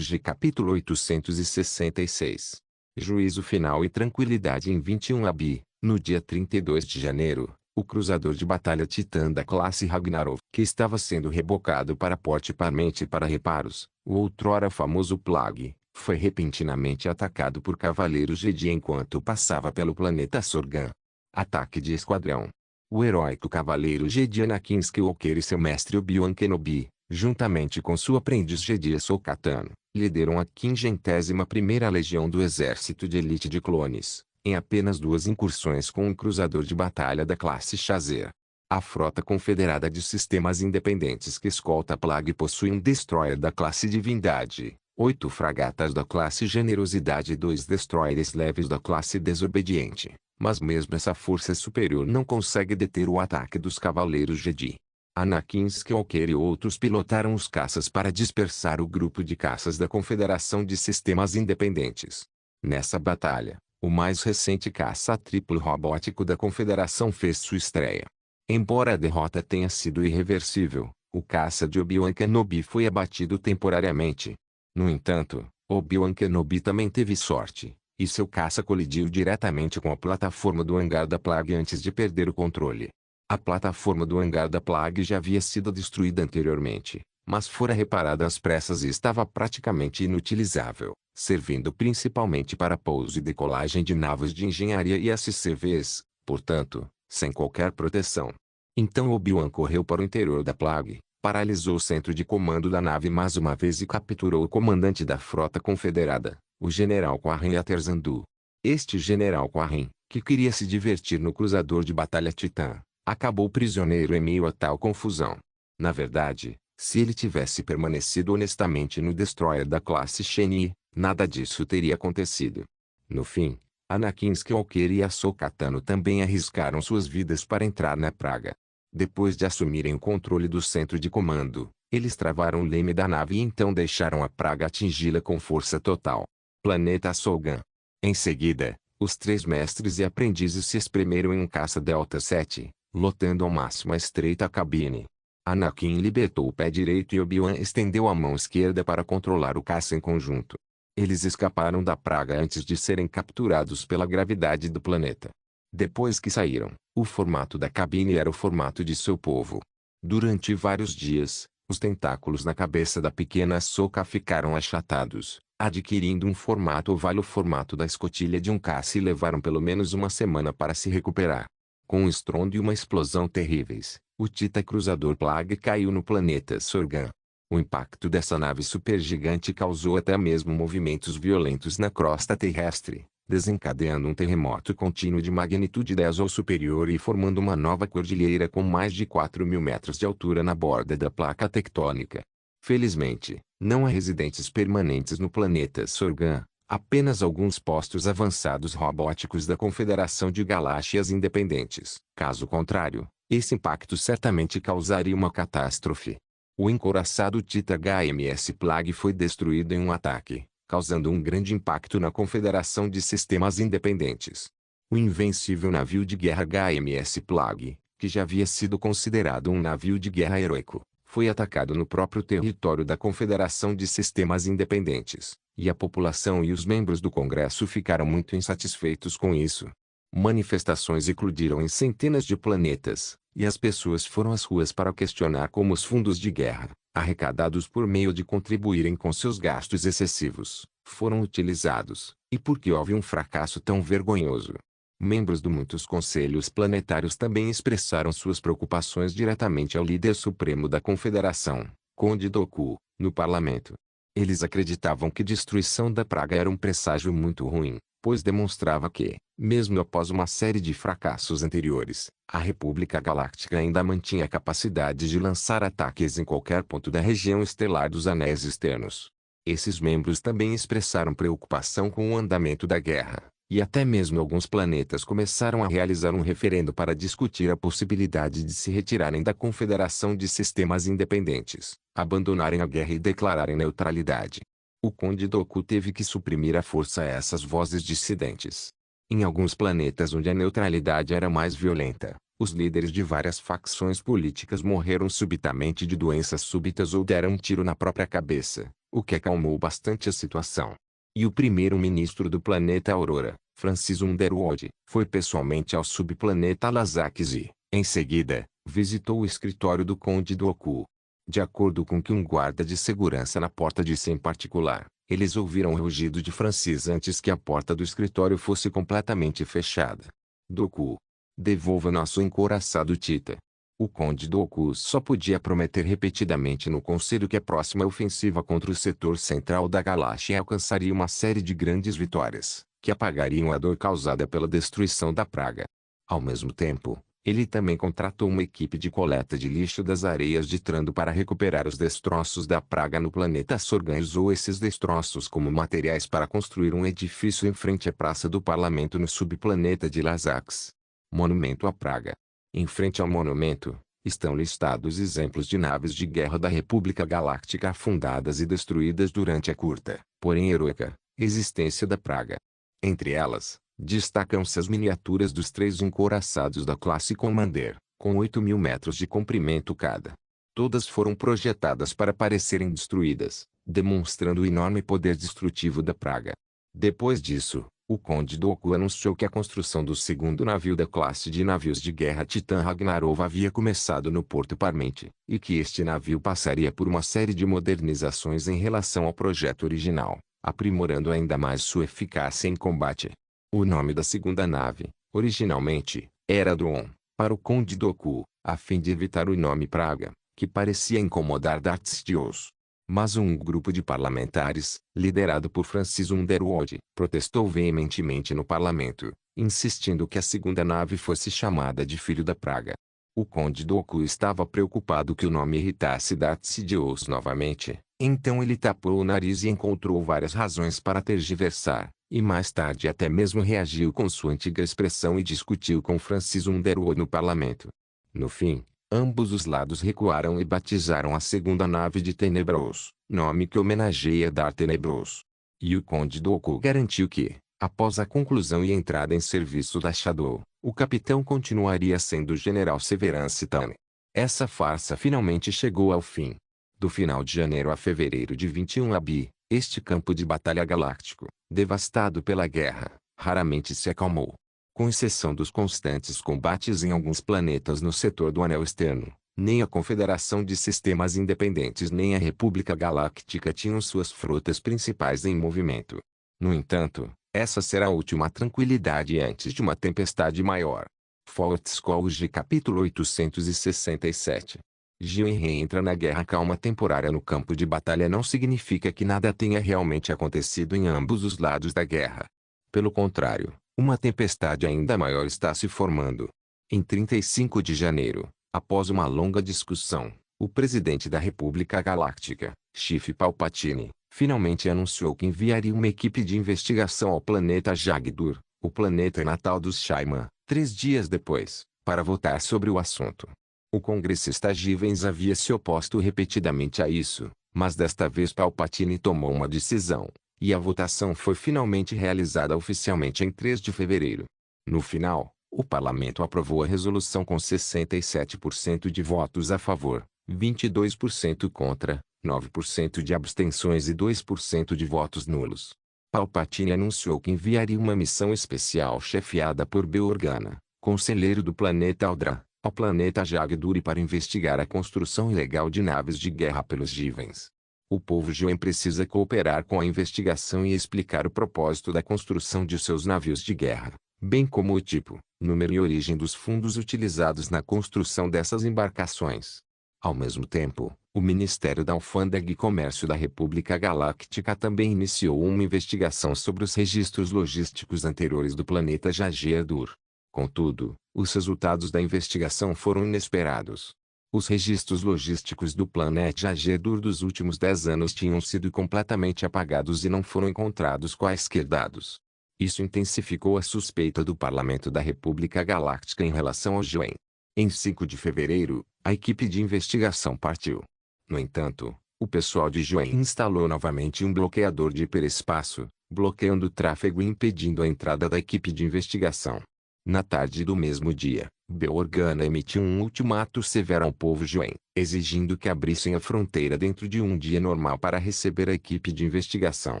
capítulo 866. Juízo final e tranquilidade em 21 AB. No dia 32 de janeiro, o cruzador de batalha Titã da classe Ragnarok, que estava sendo rebocado para porte parmente para reparos, o outrora famoso Plague, foi repentinamente atacado por cavaleiros Jedi enquanto passava pelo planeta Sorgan. Ataque de esquadrão. O heróico cavaleiro Jedi Anakin Skywalker e seu mestre Obi-Wan Kenobi, juntamente com sua aprendiz Jedi Ahsoka Tano, lideram a 51ª Legião do Exército de Elite de Clones, em apenas 2 incursões com um cruzador de batalha da classe Chaser. A frota confederada de sistemas independentes que escolta a Plague possui um destroyer da classe Divindade, 8 fragatas da classe Generosidade e 2 destroyers leves da classe Desobediente, mas mesmo essa força superior não consegue deter o ataque dos Cavaleiros Jedi. Anakin Skywalker e outros pilotaram os caças para dispersar o grupo de caças da Confederação de Sistemas Independentes. Nessa batalha, o mais recente caça triplo robótico da Confederação fez sua estreia. Embora a derrota tenha sido irreversível, o caça de Obi-Wan Kenobi foi abatido temporariamente. No entanto, Obi-Wan Kenobi também teve sorte, e seu caça colidiu diretamente com a plataforma do hangar da Plague antes de perder o controle. A plataforma do hangar da Plague já havia sido destruída anteriormente, mas fora reparada às pressas e estava praticamente inutilizável, servindo principalmente para pouso e decolagem de naves de engenharia e SCVs, portanto, sem qualquer proteção. Então Obi-Wan correu para o interior da Plague, paralisou o centro de comando da nave mais uma vez e capturou o comandante da frota confederada, o General Quarren Yaterzandu. Este General Quarren, que queria se divertir no cruzador de batalha Titã, acabou prisioneiro em meio a tal confusão. Na verdade, se ele tivesse permanecido honestamente no destroyer da classe Shenyi, nada disso teria acontecido. No fim, Anakin Skywalker e Ahsoka Tano também arriscaram suas vidas para entrar na praga. Depois de assumirem o controle do centro de comando, eles travaram o leme da nave e então deixaram a praga atingi-la com força total. Planeta Solgan. Em seguida, os 3 mestres e aprendizes se espremeram em um caça Delta 7, lotando ao máximo a estreita cabine. Anakin libertou o pé direito e Obi-Wan estendeu a mão esquerda para controlar o caça em conjunto. Eles escaparam da praga antes de serem capturados pela gravidade do planeta. Depois que saíram, o formato da cabine era o formato de seu povo. Durante vários dias, os tentáculos na cabeça da pequena Ahsoka ficaram achatados, adquirindo um formato oval, o formato da escotilha de um caça, e levaram pelo menos uma semana para se recuperar. Com um estrondo e uma explosão terríveis, o Tita Cruzador Plague caiu no planeta Sorgan. O impacto dessa nave supergigante causou até mesmo movimentos violentos na crosta terrestre, desencadeando um terremoto contínuo de magnitude 10 ou superior e formando uma nova cordilheira com mais de 4.000 metros de altura na borda da placa tectônica. Felizmente, não há residentes permanentes no planeta Sorgan, apenas alguns postos avançados robóticos da Confederação de Galáxias Independentes. Caso contrário, esse impacto certamente causaria uma catástrofe. O encouraçado Tita HMS Plague foi destruído em um ataque, causando um grande impacto na Confederação de Sistemas Independentes. O invencível navio de guerra HMS Plague, que já havia sido considerado um navio de guerra heróico, foi atacado no próprio território da Confederação de Sistemas Independentes, e a população e os membros do Congresso ficaram muito insatisfeitos com isso. Manifestações eclodiram em centenas de planetas, e as pessoas foram às ruas para questionar como os fundos de guerra, arrecadados por meio de contribuírem com seus gastos excessivos, foram utilizados, e por que houve um fracasso tão vergonhoso. Membros de muitos conselhos planetários também expressaram suas preocupações diretamente ao líder supremo da Confederação, Conde Dooku, no parlamento. Eles acreditavam que destruição da praga era um presságio muito ruim, pois demonstrava que, mesmo após uma série de fracassos anteriores, a República Galáctica ainda mantinha a capacidade de lançar ataques em qualquer ponto da região estelar dos anéis externos. Esses membros também expressaram preocupação com o andamento da guerra, e até mesmo alguns planetas começaram a realizar um referendo para discutir a possibilidade de se retirarem da Confederação de Sistemas Independentes, abandonarem a guerra e declararem neutralidade. O Conde Dooku teve que suprimir à força essas vozes dissidentes. Em alguns planetas onde a neutralidade era mais violenta, os líderes de várias facções políticas morreram subitamente de doenças súbitas ou deram um tiro na própria cabeça, o que acalmou bastante a situação. E o primeiro-ministro do planeta Aurora, Francis Underwood, foi pessoalmente ao subplaneta Lazax e, em seguida, visitou o escritório do Conde Dooku. De acordo com que um guarda de segurança na porta disse em particular, eles ouviram o rugido de Francis antes que a porta do escritório fosse completamente fechada. Dooku, devolva nosso encouraçado Tita. O Conde Dooku só podia prometer repetidamente no conselho que a próxima ofensiva contra o setor central da galáxia alcançaria uma série de grandes vitórias, que apagariam a dor causada pela destruição da praga. Ao mesmo tempo, ele também contratou uma equipe de coleta de lixo das areias de Trando para recuperar os destroços da praga no planeta Sorgan e usou esses destroços como materiais para construir um edifício em frente à Praça do Parlamento no subplaneta de Lazax. Monumento à Praga. Em frente ao monumento, estão listados exemplos de naves de guerra da República Galáctica afundadas e destruídas durante a curta, porém heroica, existência da praga. Entre elas, destacam-se as miniaturas dos 3 encouraçados da classe Commander, com 8.000 metros de comprimento cada. Todas foram projetadas para parecerem destruídas, demonstrando o enorme poder destrutivo da praga. Depois disso, o Conde Dooku anunciou que a construção do segundo navio da classe de navios de guerra Titã Ragnarov havia começado no Porto Parmente, e que este navio passaria por uma série de modernizações em relação ao projeto original, aprimorando ainda mais sua eficácia em combate. O nome da segunda nave, originalmente, era Dron, para o Conde Dooku, a fim de evitar o nome Praga, que parecia incomodar Darth Sidious. Mas um grupo de parlamentares, liderado por Francis Underwood, protestou veementemente no parlamento, insistindo que a segunda nave fosse chamada de Filho da Praga. O Conde Dooku estava preocupado que o nome irritasse Darth Sidious novamente, então ele tapou o nariz e encontrou várias razões para tergiversar, e mais tarde até mesmo reagiu com sua antiga expressão e discutiu com Francis Underwood no parlamento. No fim, ambos os lados recuaram e batizaram a segunda nave de Tenebros, nome que homenageia Darth Tenebros. E o Conde Dooku garantiu que, após a conclusão e entrada em serviço da Shadow, o capitão continuaria sendo o General Severance Tane. Essa farsa finalmente chegou ao fim. Do final de janeiro a fevereiro de 21 AB, este campo de batalha galáctico, devastado pela guerra, raramente se acalmou. Com exceção dos constantes combates em alguns planetas no setor do Anel Externo, nem a Confederação de Sistemas Independentes nem a República Galáctica tinham suas frotas principais em movimento. No entanto, essa será a última tranquilidade antes de uma tempestade maior. Fallout Scourge capítulo 867. Gil entra na guerra. Calma temporária no campo de batalha não significa que nada tenha realmente acontecido em ambos os lados da guerra. Pelo contrário, uma tempestade ainda maior está se formando. Em 35 de janeiro, após uma longa discussão, o presidente da República Galáctica, Chief Palpatine, finalmente anunciou que enviaria uma equipe de investigação ao planeta Jagdur, o planeta natal dos Shaiman, 3 dias depois, para votar sobre o assunto. O congressista Givens havia se oposto repetidamente a isso, mas desta vez Palpatine tomou uma decisão, e a votação foi finalmente realizada oficialmente em 3 de fevereiro. No final, o parlamento aprovou a resolução com 67% de votos a favor, 22% contra, 9% de abstenções e 2% de votos nulos. Palpatine anunciou que enviaria uma missão especial chefiada por Bail Organa, conselheiro do planeta Aldra, ao planeta Jagdur para investigar a construção ilegal de naves de guerra pelos Givens. O povo Joen precisa cooperar com a investigação e explicar o propósito da construção de seus navios de guerra, bem como o tipo, número e origem dos fundos utilizados na construção dessas embarcações. Ao mesmo tempo, o Ministério da Alfândega e Comércio da República Galáctica também iniciou uma investigação sobre os registros logísticos anteriores do planeta Jagdur. Contudo, os resultados da investigação foram inesperados. Os registros logísticos do planeta Jagdur dos últimos 10 anos tinham sido completamente apagados e não foram encontrados quaisquer dados. Isso intensificou a suspeita do Parlamento da República Galáctica em relação ao Joen. Em 5 de fevereiro, a equipe de investigação partiu. No entanto, o pessoal de Joen instalou novamente um bloqueador de hiperespaço, bloqueando o tráfego e impedindo a entrada da equipe de investigação. Na tarde do mesmo dia, Beorgana emitiu um ultimato severo ao povo Joen, exigindo que abrissem a fronteira dentro de um dia normal para receber a equipe de investigação.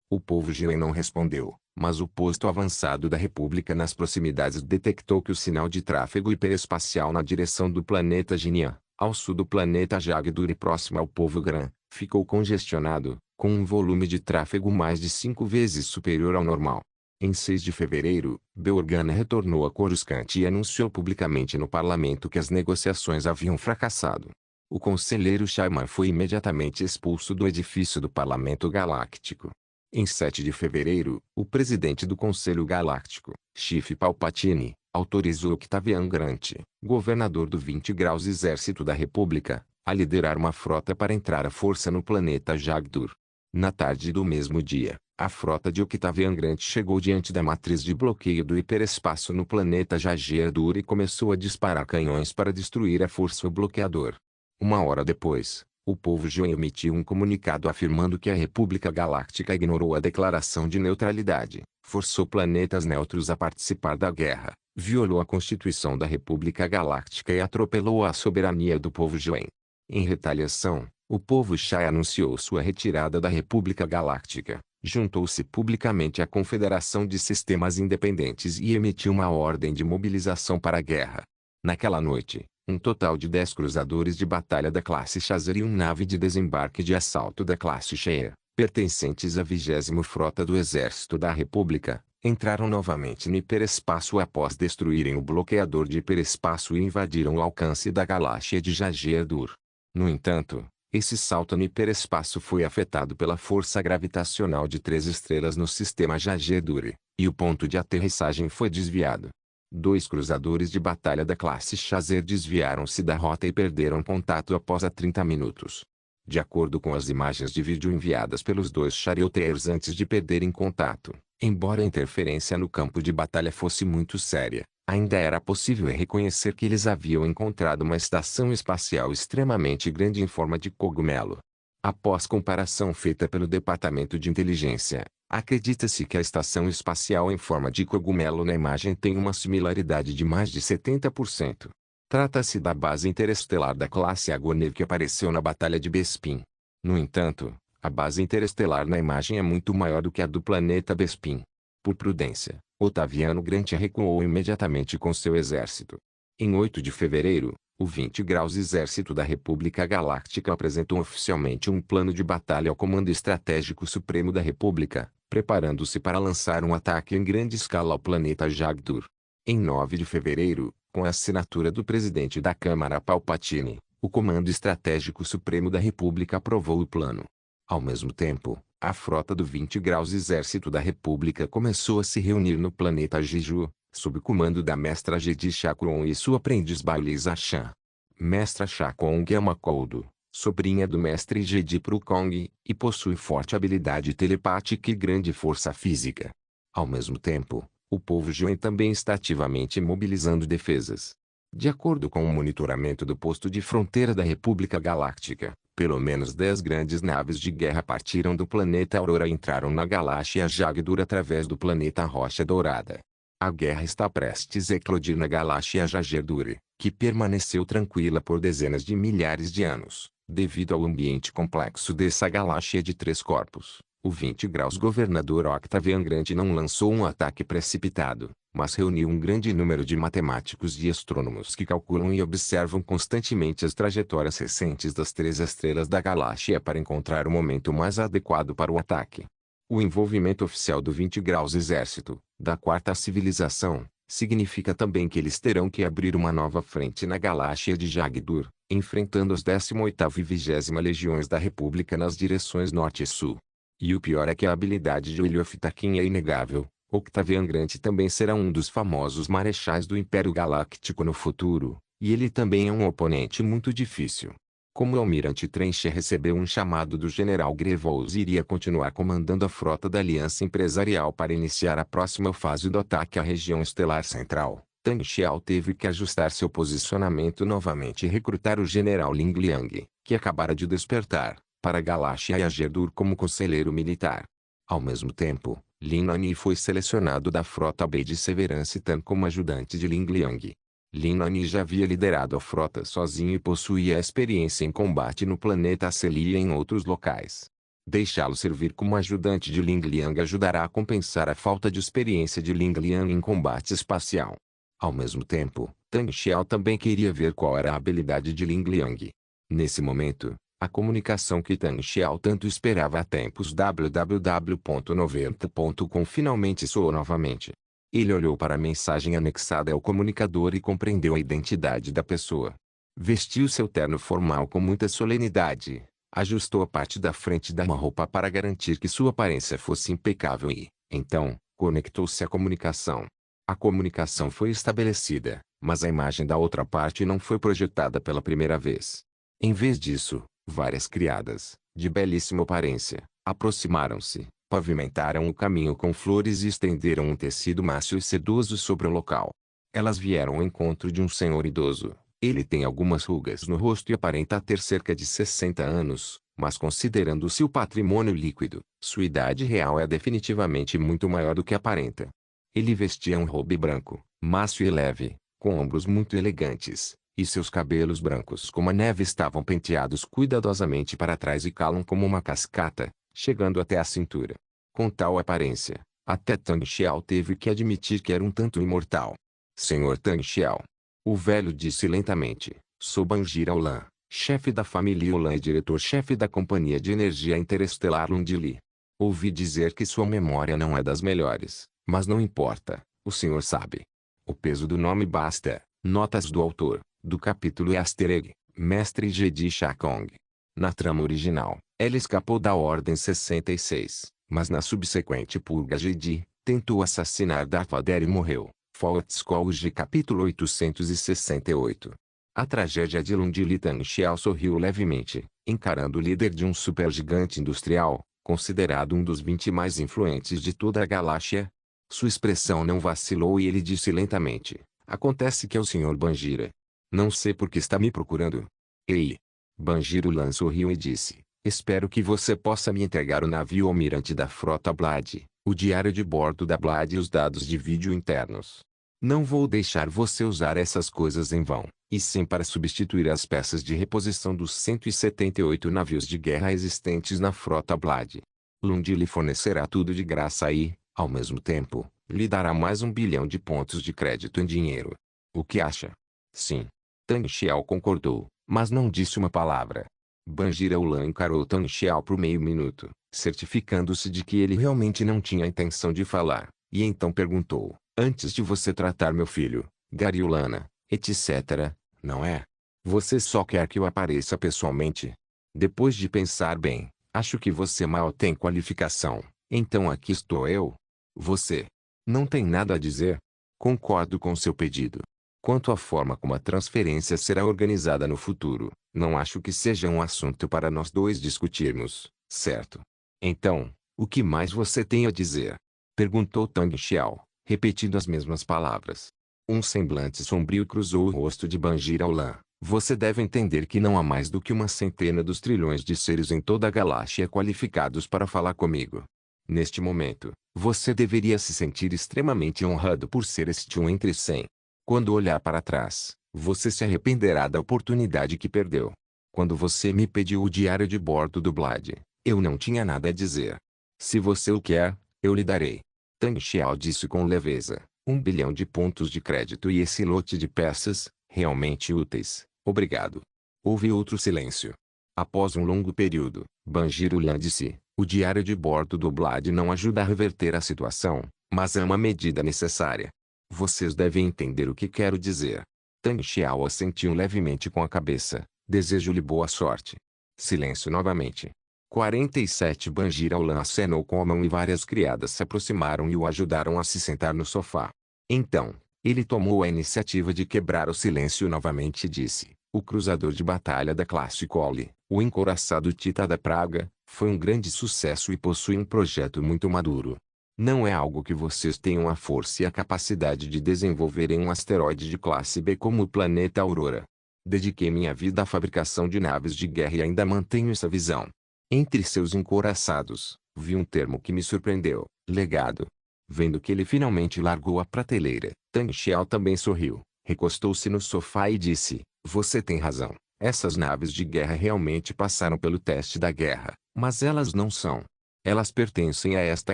O povo Joen não respondeu, mas o posto avançado da República nas proximidades detectou que o sinal de tráfego hiperespacial na direção do planeta Ginian, ao sul do planeta Jagdur e próximo ao povo Gran, ficou congestionado, com um volume de tráfego mais de 5 vezes superior ao normal. Em 6 de fevereiro, Beorgana retornou a Coruscant e anunciou publicamente no parlamento que as negociações haviam fracassado. O conselheiro Sharma foi imediatamente expulso do edifício do Parlamento Galáctico. Em 7 de fevereiro, o presidente do Conselho Galáctico, Chief Palpatine, autorizou Octavian Grant, governador do 20 Graus Exército da República, a liderar uma frota para entrar à força no planeta Jagdur. Na tarde do mesmo dia, a frota de Octavian Grant chegou diante da matriz de bloqueio do hiperespaço no planeta Jagdur e começou a disparar canhões para destruir a força bloqueador. Uma hora depois, o povo Joen emitiu um comunicado afirmando que a República Galáctica ignorou a declaração de neutralidade, forçou planetas neutros a participar da guerra, violou a Constituição da República Galáctica e atropelou a soberania do povo Joen. Em retaliação, o povo Shai anunciou sua retirada da República Galáctica, juntou-se publicamente à Confederação de Sistemas Independentes e emitiu uma ordem de mobilização para a guerra. Naquela noite, um total de 10 cruzadores de batalha da classe Chaser e uma nave de desembarque de assalto da classe Sheer, pertencentes à 20ª Frota do Exército da República, entraram novamente no hiperespaço após destruírem o bloqueador de hiperespaço e invadiram o alcance da galáxia de Jagdur. No entanto, esse salto no hiperespaço foi afetado pela força gravitacional de 3 estrelas no sistema Jagdur, e o ponto de aterrissagem foi desviado. 2 cruzadores de batalha da classe Chaser desviaram-se da rota e perderam contato após 30 minutos. De acordo com as imagens de vídeo enviadas pelos 2 charioteers antes de perderem contato, embora a interferência no campo de batalha fosse muito séria, ainda era possível reconhecer que eles haviam encontrado uma estação espacial extremamente grande em forma de cogumelo. Após comparação feita pelo Departamento de Inteligência, acredita-se que a estação espacial em forma de cogumelo na imagem tem uma similaridade de mais de 70%. Trata-se da base interestelar da classe Agoner que apareceu na Batalha de Bespin. No entanto, a base interestelar na imagem é muito maior do que a do planeta Bespin. Por prudência, Octaviano Grant recuou imediatamente com seu exército. Em 8 de fevereiro, o 20 Graus Exército da República Galáctica apresentou oficialmente um plano de batalha ao Comando Estratégico Supremo da República, preparando-se para lançar um ataque em grande escala ao planeta Jagdur. Em 9 de fevereiro, com a assinatura do presidente da Câmara Palpatine, o Comando Estratégico Supremo da República aprovou o plano. Ao mesmo tempo, a frota do 20 Graus Exército da República começou a se reunir no planeta Jeju, sob o comando da Mestra Jedi Chakron e sua aprendiz Bailisa Shan. Mestra Chakong é uma Koldo, sobrinha do Mestre Jedi Prukong, e possui forte habilidade telepática e grande força física. Ao mesmo tempo, o povo Joen também está ativamente mobilizando defesas. De acordo com o monitoramento do posto de fronteira da República Galáctica, pelo menos 10 grandes naves de guerra partiram do planeta Aurora e entraram na galáxia Jagdur através do planeta Rocha Dourada. A guerra está prestes a eclodir na galáxia Jagdur, que permaneceu tranquila por dezenas de milhares de anos, devido ao ambiente complexo dessa galáxia de 3 corpos. O 20 Graus Governador Octavian Grant não lançou um ataque precipitado, mas reuniu um grande número de matemáticos e astrônomos que calculam e observam constantemente as trajetórias recentes das 3 estrelas da galáxia para encontrar o momento mais adequado para o ataque. O envolvimento oficial do 20 Graus Exército, da Quarta Civilização, significa também que eles terão que abrir uma nova frente na galáxia de Jagdur, enfrentando as 18ª e 20ª Legiões da República nas direções norte e sul. E o pior é que a habilidade de William Takin é inegável. Octavian Grant também será um dos famosos marechais do Império Galáctico no futuro, e ele também é um oponente muito difícil. Como o Almirante Trench recebeu um chamado do General Grievous e iria continuar comandando a frota da Aliança Empresarial para iniciar a próxima fase do ataque à região estelar central, Tang Xiao teve que ajustar seu posicionamento novamente e recrutar o General Ling Liang, que acabara de despertar, para a galáxia Jagdur como conselheiro militar. Ao mesmo tempo, Lin Nani foi selecionado da frota B de Severance Tan como ajudante de Ling Liang. Lin Nani já havia liderado a frota sozinho e possuía experiência em combate no planeta Celia e em outros locais. Deixá-lo servir como ajudante de Ling Liang ajudará a compensar a falta de experiência de Ling Liang em combate espacial. Ao mesmo tempo, Tang Xiao também queria ver qual era a habilidade de Ling Liang. Nesse momento, a comunicação que Tang Xiao tanto esperava há tempos www.90.com finalmente soou novamente. Ele olhou para a mensagem anexada ao comunicador e compreendeu a identidade da pessoa. Vestiu seu terno formal com muita solenidade, ajustou a parte da frente da roupa para garantir que sua aparência fosse impecável e, então, conectou-se à comunicação. A comunicação foi estabelecida, mas a imagem da outra parte não foi projetada pela primeira vez. Em vez disso, várias criadas, de belíssima aparência, aproximaram-se, pavimentaram o caminho com flores e estenderam um tecido macio e sedoso sobre o local. Elas vieram ao encontro de um senhor idoso. Ele tem algumas rugas no rosto e aparenta ter cerca de 60 anos, mas considerando-se o patrimônio líquido, sua idade real é definitivamente muito maior do que aparenta. Ele vestia um robe branco, macio e leve, com ombros muito elegantes, e seus cabelos brancos como a neve estavam penteados cuidadosamente para trás e calam como uma cascata, chegando até a cintura. Com tal aparência, até Tang Xiao teve que admitir que era um tanto imortal. Senhor Tang Xiao. O velho disse lentamente, sou Banjir Aulan, chefe da família Aulan e diretor-chefe da Companhia de Energia Interestelar Lundili. Ouvi dizer que sua memória não é das melhores, mas não importa, o senhor sabe. O peso do nome basta. Notas do autor, do capítulo Easter egg, Mestre Jedi Shakong. Na trama original, ela escapou da Ordem 66, mas na subsequente Purga Jedi, tentou assassinar Darth Vader e morreu. Fallout Scourge capítulo 868. A tragédia de Lundili. Tang Xiao sorriu levemente, encarando o líder de um supergigante industrial, considerado um dos 20 mais influentes de toda a galáxia. Sua expressão não vacilou e ele disse lentamente, acontece que é o Sr. Banjira. Não sei por que está me procurando. Ei! Banjir Ulan sorriu e disse, espero que você possa me entregar o navio almirante da frota Blade, o diário de bordo da Blade e os dados de vídeo internos. Não vou deixar você usar essas coisas em vão, e sim para substituir as peças de reposição dos 178 navios de guerra existentes na frota Blade. Lundili lhe fornecerá tudo de graça e, ao mesmo tempo, lhe dará mais 1 bilhão de pontos de crédito em dinheiro. O que acha? Sim. Tang Xiao concordou, mas não disse uma palavra. Banjir Aulan encarou Tang Xiao por meio minuto, certificando-se de que ele realmente não tinha intenção de falar, e então perguntou, antes de você tratar meu filho, Gariulana, etc., não é? Você só quer que eu apareça pessoalmente? Depois de pensar bem, acho que você mal tem qualificação, então aqui estou eu. Você não tem nada a dizer? Concordo com seu pedido. Quanto à forma como a transferência será organizada no futuro, não acho que seja um assunto para nós dois discutirmos, certo? Então, o que mais você tem a dizer? Perguntou Tang Xiao, repetindo as mesmas palavras. Um semblante sombrio cruzou o rosto de Banjir Aulan. Você deve entender que não há mais do que uma centena dos trilhões de seres em toda a galáxia qualificados para falar comigo. Neste momento, você deveria se sentir extremamente honrado por ser este um entre 100. Quando olhar para trás, você se arrependerá da oportunidade que perdeu. Quando você me pediu o diário de bordo do Blade, eu não tinha nada a dizer. Se você o quer, eu lhe darei. Tang Xiao disse com leveza, 1 bilhão de pontos de crédito e esse lote de peças, realmente úteis, obrigado. Houve outro silêncio. Após um longo período, Banjir Ulan disse, o diário de bordo do Blade não ajuda a reverter a situação, mas é uma medida necessária. Vocês devem entender o que quero dizer. Tang Xiao assentiu levemente com a cabeça. Desejo-lhe boa sorte. Silêncio novamente. 47 Banjir Aulan acenou com a mão e várias criadas se aproximaram e o ajudaram a se sentar no sofá. Então, ele tomou a iniciativa de quebrar o silêncio novamente e disse, o cruzador de batalha da classe Cole, o encouraçado Tita da Praga, foi um grande sucesso e possui um projeto muito maduro. Não é algo que vocês tenham a força e a capacidade de desenvolver em um asteroide de classe B como o planeta Aurora. Dediquei minha vida à fabricação de naves de guerra e ainda mantenho essa visão. Entre seus encouraçados, Vi um termo que me surpreendeu: legado. Vendo que ele finalmente largou a prateleira, Tang Xiao também sorriu, recostou-se no sofá e disse: você tem razão. Essas naves de guerra realmente passaram pelo teste da guerra, mas elas não são. Elas pertencem a esta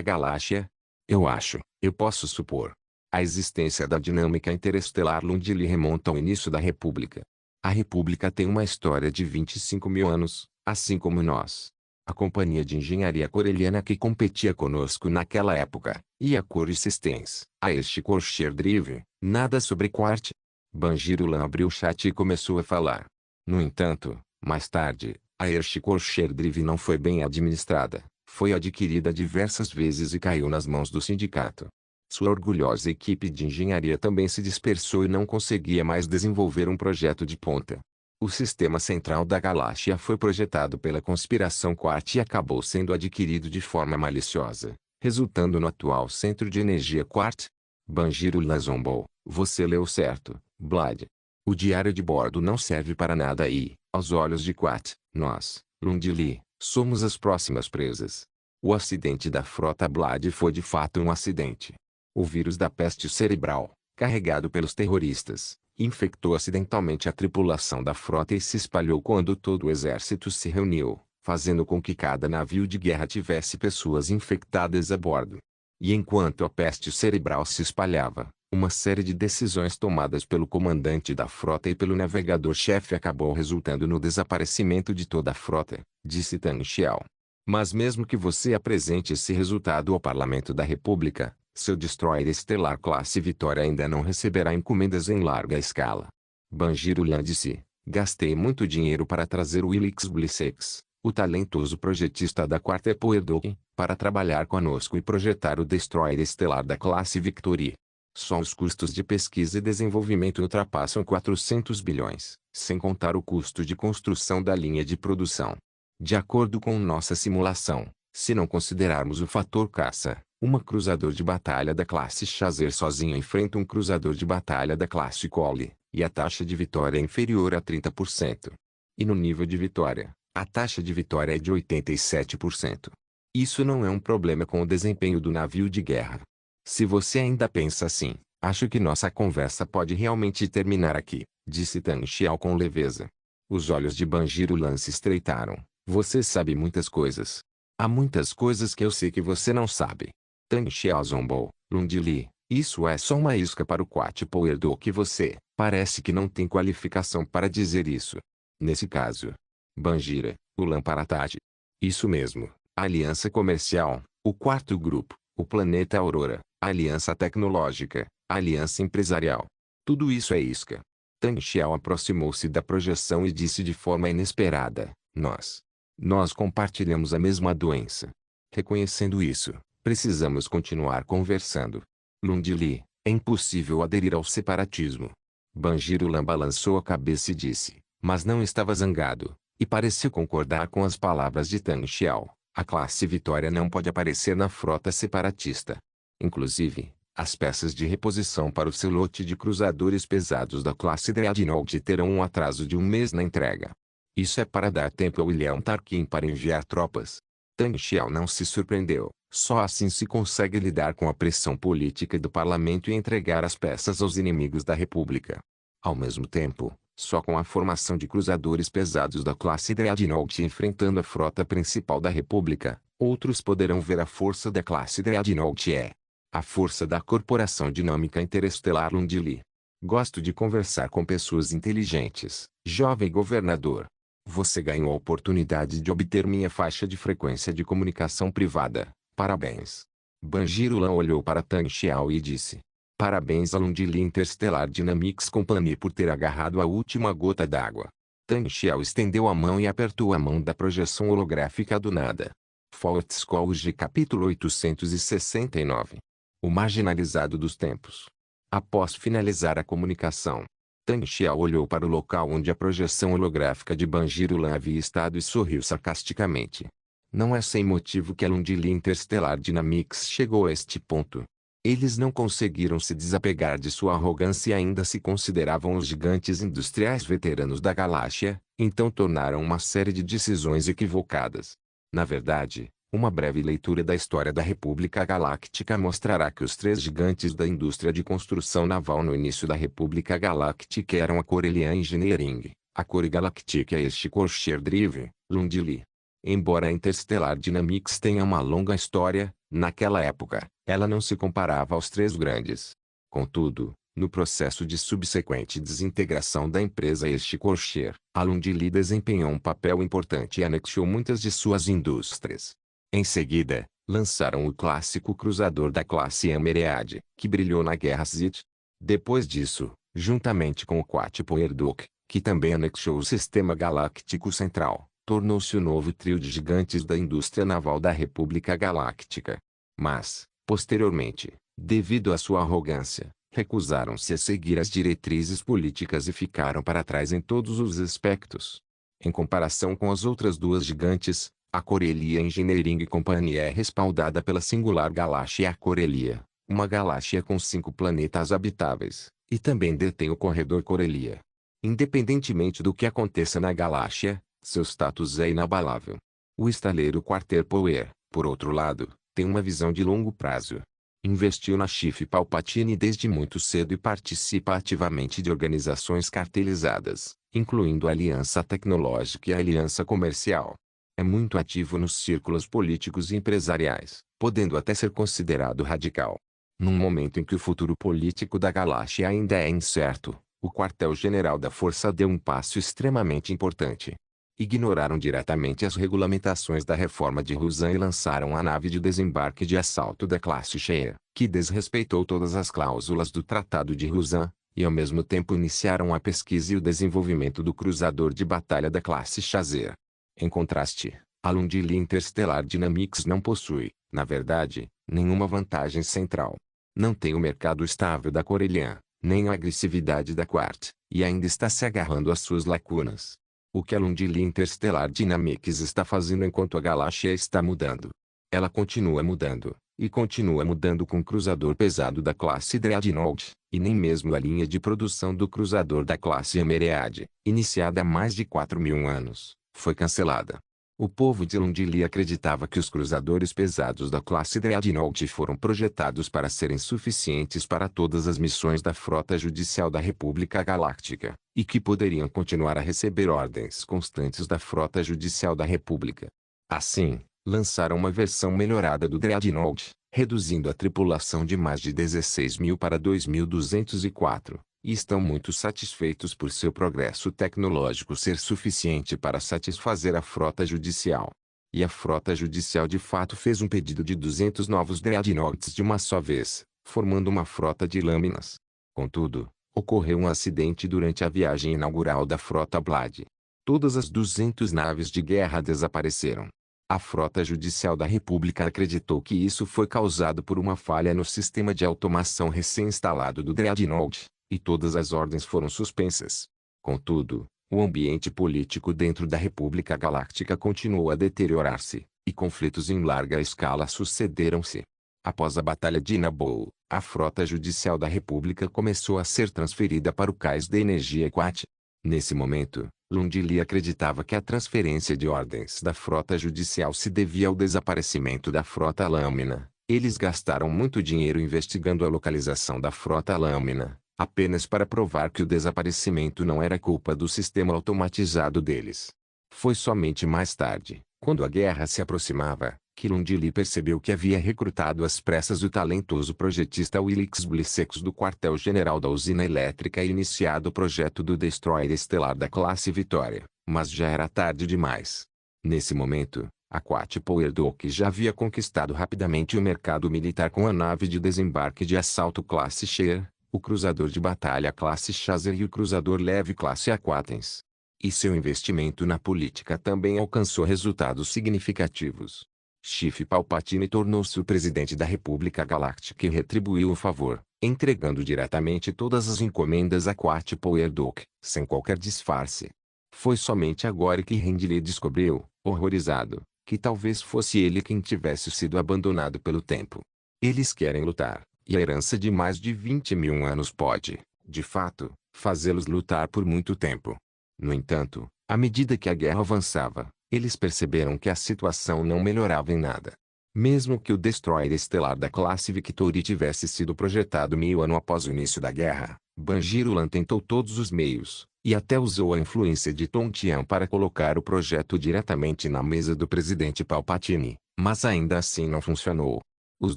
galáxia? Eu posso supor. A existência da dinâmica interestelar Lundili remonta ao início da República. A República tem uma história de 25 mil anos, assim como nós. A companhia de engenharia coreliana que competia conosco naquela época, e a Core Systems, a este Corsair Drive, nada sobre Quart. Banjiro Lan abriu o chat e começou a falar. No entanto, mais tarde, a Erste Corsair Drive não foi bem administrada, foi adquirida diversas vezes e caiu nas mãos do sindicato. Sua orgulhosa equipe de engenharia também se dispersou e não conseguia mais desenvolver um projeto de ponta. O sistema central da galáxia foi projetado pela conspiração Quart e acabou sendo adquirido de forma maliciosa, resultando no atual centro de energia Quart. Banjiro Lan zombou. Você leu certo, Blade. O diário de bordo não serve para nada e, aos olhos de Quat, nós, Lundili, somos as próximas presas. O acidente da frota Blade foi de fato um acidente. O vírus da peste cerebral, carregado pelos terroristas, infectou acidentalmente a tripulação da frota e se espalhou quando todo o exército se reuniu, fazendo com que cada navio de guerra tivesse pessoas infectadas a bordo. E enquanto a peste cerebral se espalhava, uma série de decisões tomadas pelo comandante da frota e pelo navegador-chefe acabou resultando no desaparecimento de toda a frota, disse Tang Xiao. Mas mesmo que você apresente esse resultado ao Parlamento da República, seu destroyer estelar classe Vitória ainda não receberá encomendas em larga escala. Banjiro Lan disse: gastei muito dinheiro para trazer Willix Blissex, o talentoso projetista da Quarta Epoedoc, para trabalhar conosco e projetar o destroyer estelar da classe Victory. Só os custos de pesquisa e desenvolvimento ultrapassam 400 bilhões, sem contar o custo de construção da linha de produção. De acordo com nossa simulação, se não considerarmos o fator caça, um cruzador de batalha da classe Chaser sozinho enfrenta um cruzador de batalha da classe Collie, e a taxa de vitória é inferior a 30%. E no nível de vitória, a taxa de vitória é de 87%. Isso não é um problema com o desempenho do navio de guerra. Se você ainda pensa assim, acho que nossa conversa pode realmente terminar aqui, disse Tang Xiao com leveza. Os olhos de Banjiro Lan se estreitaram. Você sabe muitas coisas. Há muitas coisas que eu sei que você não sabe. Tang Xiao zombou. Lundili, isso é só uma isca para o Quat Poerdo que você, parece que não tem qualificação para dizer isso. Nesse caso. Banjira, o Lamparataji. Isso mesmo, a Aliança Comercial, o quarto grupo, o Planeta Aurora, a Aliança Tecnológica, a Aliança Empresarial. Tudo isso é isca. Tang Xiao aproximou-se da projeção e disse de forma inesperada: Nós compartilhamos a mesma doença. Reconhecendo isso, precisamos continuar conversando. Lundili, é impossível aderir ao separatismo. Banjiro Lan balançou a cabeça e disse, mas não estava zangado, e pareceu concordar com as palavras de Tang Xiao. A classe Vitória não pode aparecer na frota separatista. Inclusive, as peças de reposição para o seu lote de cruzadores pesados da classe Dreadnought terão um atraso de 1 mês na entrega. Isso é para dar tempo a William Tarkin para enviar tropas. Tang Xiao não se surpreendeu. Só assim se consegue lidar com a pressão política do parlamento e entregar as peças aos inimigos da República. Ao mesmo tempo, só com a formação de cruzadores pesados da classe Dreadnought enfrentando a frota principal da República, outros poderão ver a força da classe Dreadnought a força da Corporação Dinâmica Interestelar Lundili. Gosto de conversar com pessoas inteligentes, jovem governador. Você ganhou a oportunidade de obter minha faixa de frequência de comunicação privada. Parabéns. Banjiro Lan olhou para Tang Xiao e disse: parabéns a Lundili Interstellar Dynamics Company por ter agarrado a última gota d'água. Tang Xiao estendeu a mão e apertou a mão da projeção holográfica do nada. Fault Scholarship capítulo 869. O marginalizado dos tempos. Após finalizar a comunicação, Tang Xiao olhou para o local onde a projeção holográfica de Banjiro Lan havia estado e sorriu sarcasticamente. Não é sem motivo que a Lundili Interstellar Dynamics chegou a este ponto. Eles não conseguiram se desapegar de sua arrogância e ainda se consideravam os gigantes industriais veteranos da galáxia, então tomaram uma série de decisões equivocadas. Na verdade, Uma breve leitura da história da República Galáctica mostrará que os três gigantes da indústria de construção naval no início da República Galáctica eram a Corellian Engineering, a Core Galactic e a Escorcher Drive, Lundili. Embora a Interstellar Dynamics tenha uma longa história, naquela época, ela não se comparava aos três grandes. Contudo, no processo de subsequente desintegração da empresa Escorcher, a Lundili desempenhou um papel importante e anexou muitas de suas indústrias. Em seguida, lançaram o clássico cruzador da classe Emerald, que brilhou na Guerra Sith. Depois disso, juntamente com o Quatpoer-Duke, que também anexou o Sistema Galáctico Central, tornou-se o novo trio de gigantes da indústria naval da República Galáctica. Mas, posteriormente, devido à sua arrogância, recusaram-se a seguir as diretrizes políticas e ficaram para trás em todos os aspectos. Em comparação com as outras duas gigantes, a Corellia Engineering Company é respaldada pela singular galáxia Corellia, uma galáxia com 5 planetas habitáveis, e também detém o corredor Corellia. Independentemente do que aconteça na galáxia, seu status é inabalável. O estaleiro Quatpoer, por outro lado, tem uma visão de longo prazo. Investiu na Chief Palpatine desde muito cedo e participa ativamente de organizações cartelizadas, incluindo a Aliança Tecnológica e a Aliança Comercial. É muito ativo nos círculos políticos e empresariais, podendo até ser considerado radical. Num momento em que o futuro político da galáxia ainda é incerto, o quartel-general da Força deu um passo extremamente importante. Ignoraram diretamente as regulamentações da reforma de Rusan e lançaram a nave de desembarque de assalto da classe Shea, que desrespeitou todas as cláusulas do Tratado de Rusan, e ao mesmo tempo iniciaram a pesquisa e o desenvolvimento do cruzador de batalha da classe Chaser. Em contraste, a Lundili Interstellar Dynamics não possui, na verdade, nenhuma vantagem central. Não tem o mercado estável da Corellian, nem a agressividade da Quart, e ainda está se agarrando às suas lacunas. O que a Lundili Interstellar Dynamics está fazendo enquanto a galáxia está mudando? Ela continua mudando, e continua mudando com o cruzador pesado da classe Dreadnought, e nem mesmo a linha de produção do cruzador da classe Emerald, iniciada há mais de 4.000 anos, foi cancelada. O povo de Lundili acreditava que os cruzadores pesados da classe Dreadnought foram projetados para serem suficientes para todas as missões da frota judicial da República Galáctica, e que poderiam continuar a receber ordens constantes da frota judicial da República. Assim, lançaram uma versão melhorada do Dreadnought, reduzindo a tripulação de mais de 16.000 para 2.204. E estão muito satisfeitos por seu progresso tecnológico ser suficiente para satisfazer a frota judicial. E a frota judicial de fato fez um pedido de 200 novos Dreadnoughts de uma só vez, formando uma frota de lâminas. Contudo, ocorreu um acidente durante a viagem inaugural da frota Blade. Todas as 200 naves de guerra desapareceram. A frota judicial da República acreditou que isso foi causado por uma falha no sistema de automação recém-instalado do Dreadnought, e todas as ordens foram suspensas. Contudo, o ambiente político dentro da República Galáctica continuou a deteriorar-se, e conflitos em larga escala sucederam-se. Após a Batalha de Naboo, a frota judicial da República começou a ser transferida para o Cais de Energia Quat. Nesse momento, Lundili acreditava que a transferência de ordens da frota judicial se devia ao desaparecimento da frota Lâmina. Eles gastaram muito dinheiro investigando a localização da frota Lâmina, apenas para provar que o desaparecimento não era culpa do sistema automatizado deles. Foi somente mais tarde, quando a guerra se aproximava, que Lundili percebeu que havia recrutado às pressas o talentoso projetista Willix Blissex do quartel-general da usina elétrica e iniciado o projeto do destroyer estelar da classe Vitória, mas já era tarde demais. Nesse momento, a Quatpoer-Duke já havia conquistado rapidamente o mercado militar com a nave de desembarque de assalto classe Shea, o cruzador de batalha classe Chaser e o cruzador leve classe Aquatens. E seu investimento na política também alcançou resultados significativos. Chief Palpatine tornou-se o presidente da República Galáctica e retribuiu o favor, entregando diretamente todas as encomendas a Quatpoer-Duke, sem qualquer disfarce. Foi somente agora que Rendley descobriu, horrorizado, que talvez fosse ele quem tivesse sido abandonado pelo tempo. Eles querem lutar, e a herança de mais de 20.000 anos pode, de fato, fazê-los lutar por muito tempo. No entanto, à medida que a guerra avançava, Eles perceberam que a situação não melhorava em nada. Mesmo que o destroyer estelar da classe Victory tivesse sido projetado 1000 anos após o início da guerra, Banjirulan tentou todos os meios, e até usou a influência de Tontian para colocar o projeto diretamente na mesa do presidente Palpatine, mas ainda assim não funcionou. Os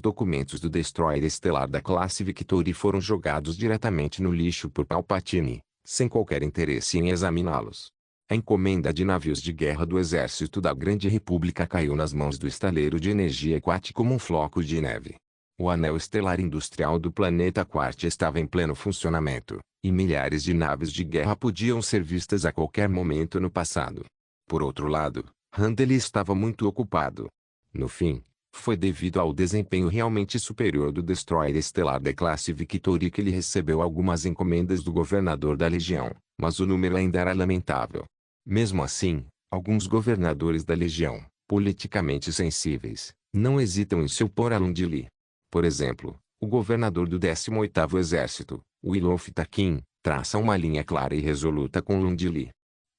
documentos do destroyer estelar da classe Victory foram jogados diretamente no lixo por Palpatine, sem qualquer interesse em examiná-los. A encomenda de navios de guerra do exército da Grande República caiu nas mãos do estaleiro de energia Quat como um floco de neve. O anel estelar industrial do planeta Quat estava em pleno funcionamento, e milhares de naves de guerra podiam ser vistas a qualquer momento no passado. Por outro lado, Handley estava muito ocupado. No fim, foi devido ao desempenho realmente superior do destroyer estelar da classe Victory que ele recebeu algumas encomendas do governador da Legião, mas o número ainda era lamentável. Mesmo assim, alguns governadores da Legião, politicamente sensíveis, não hesitam em se opor a Lundili. Por exemplo, o governador do 18º Exército, Willof Takin, traça uma linha clara e resoluta com Lundili.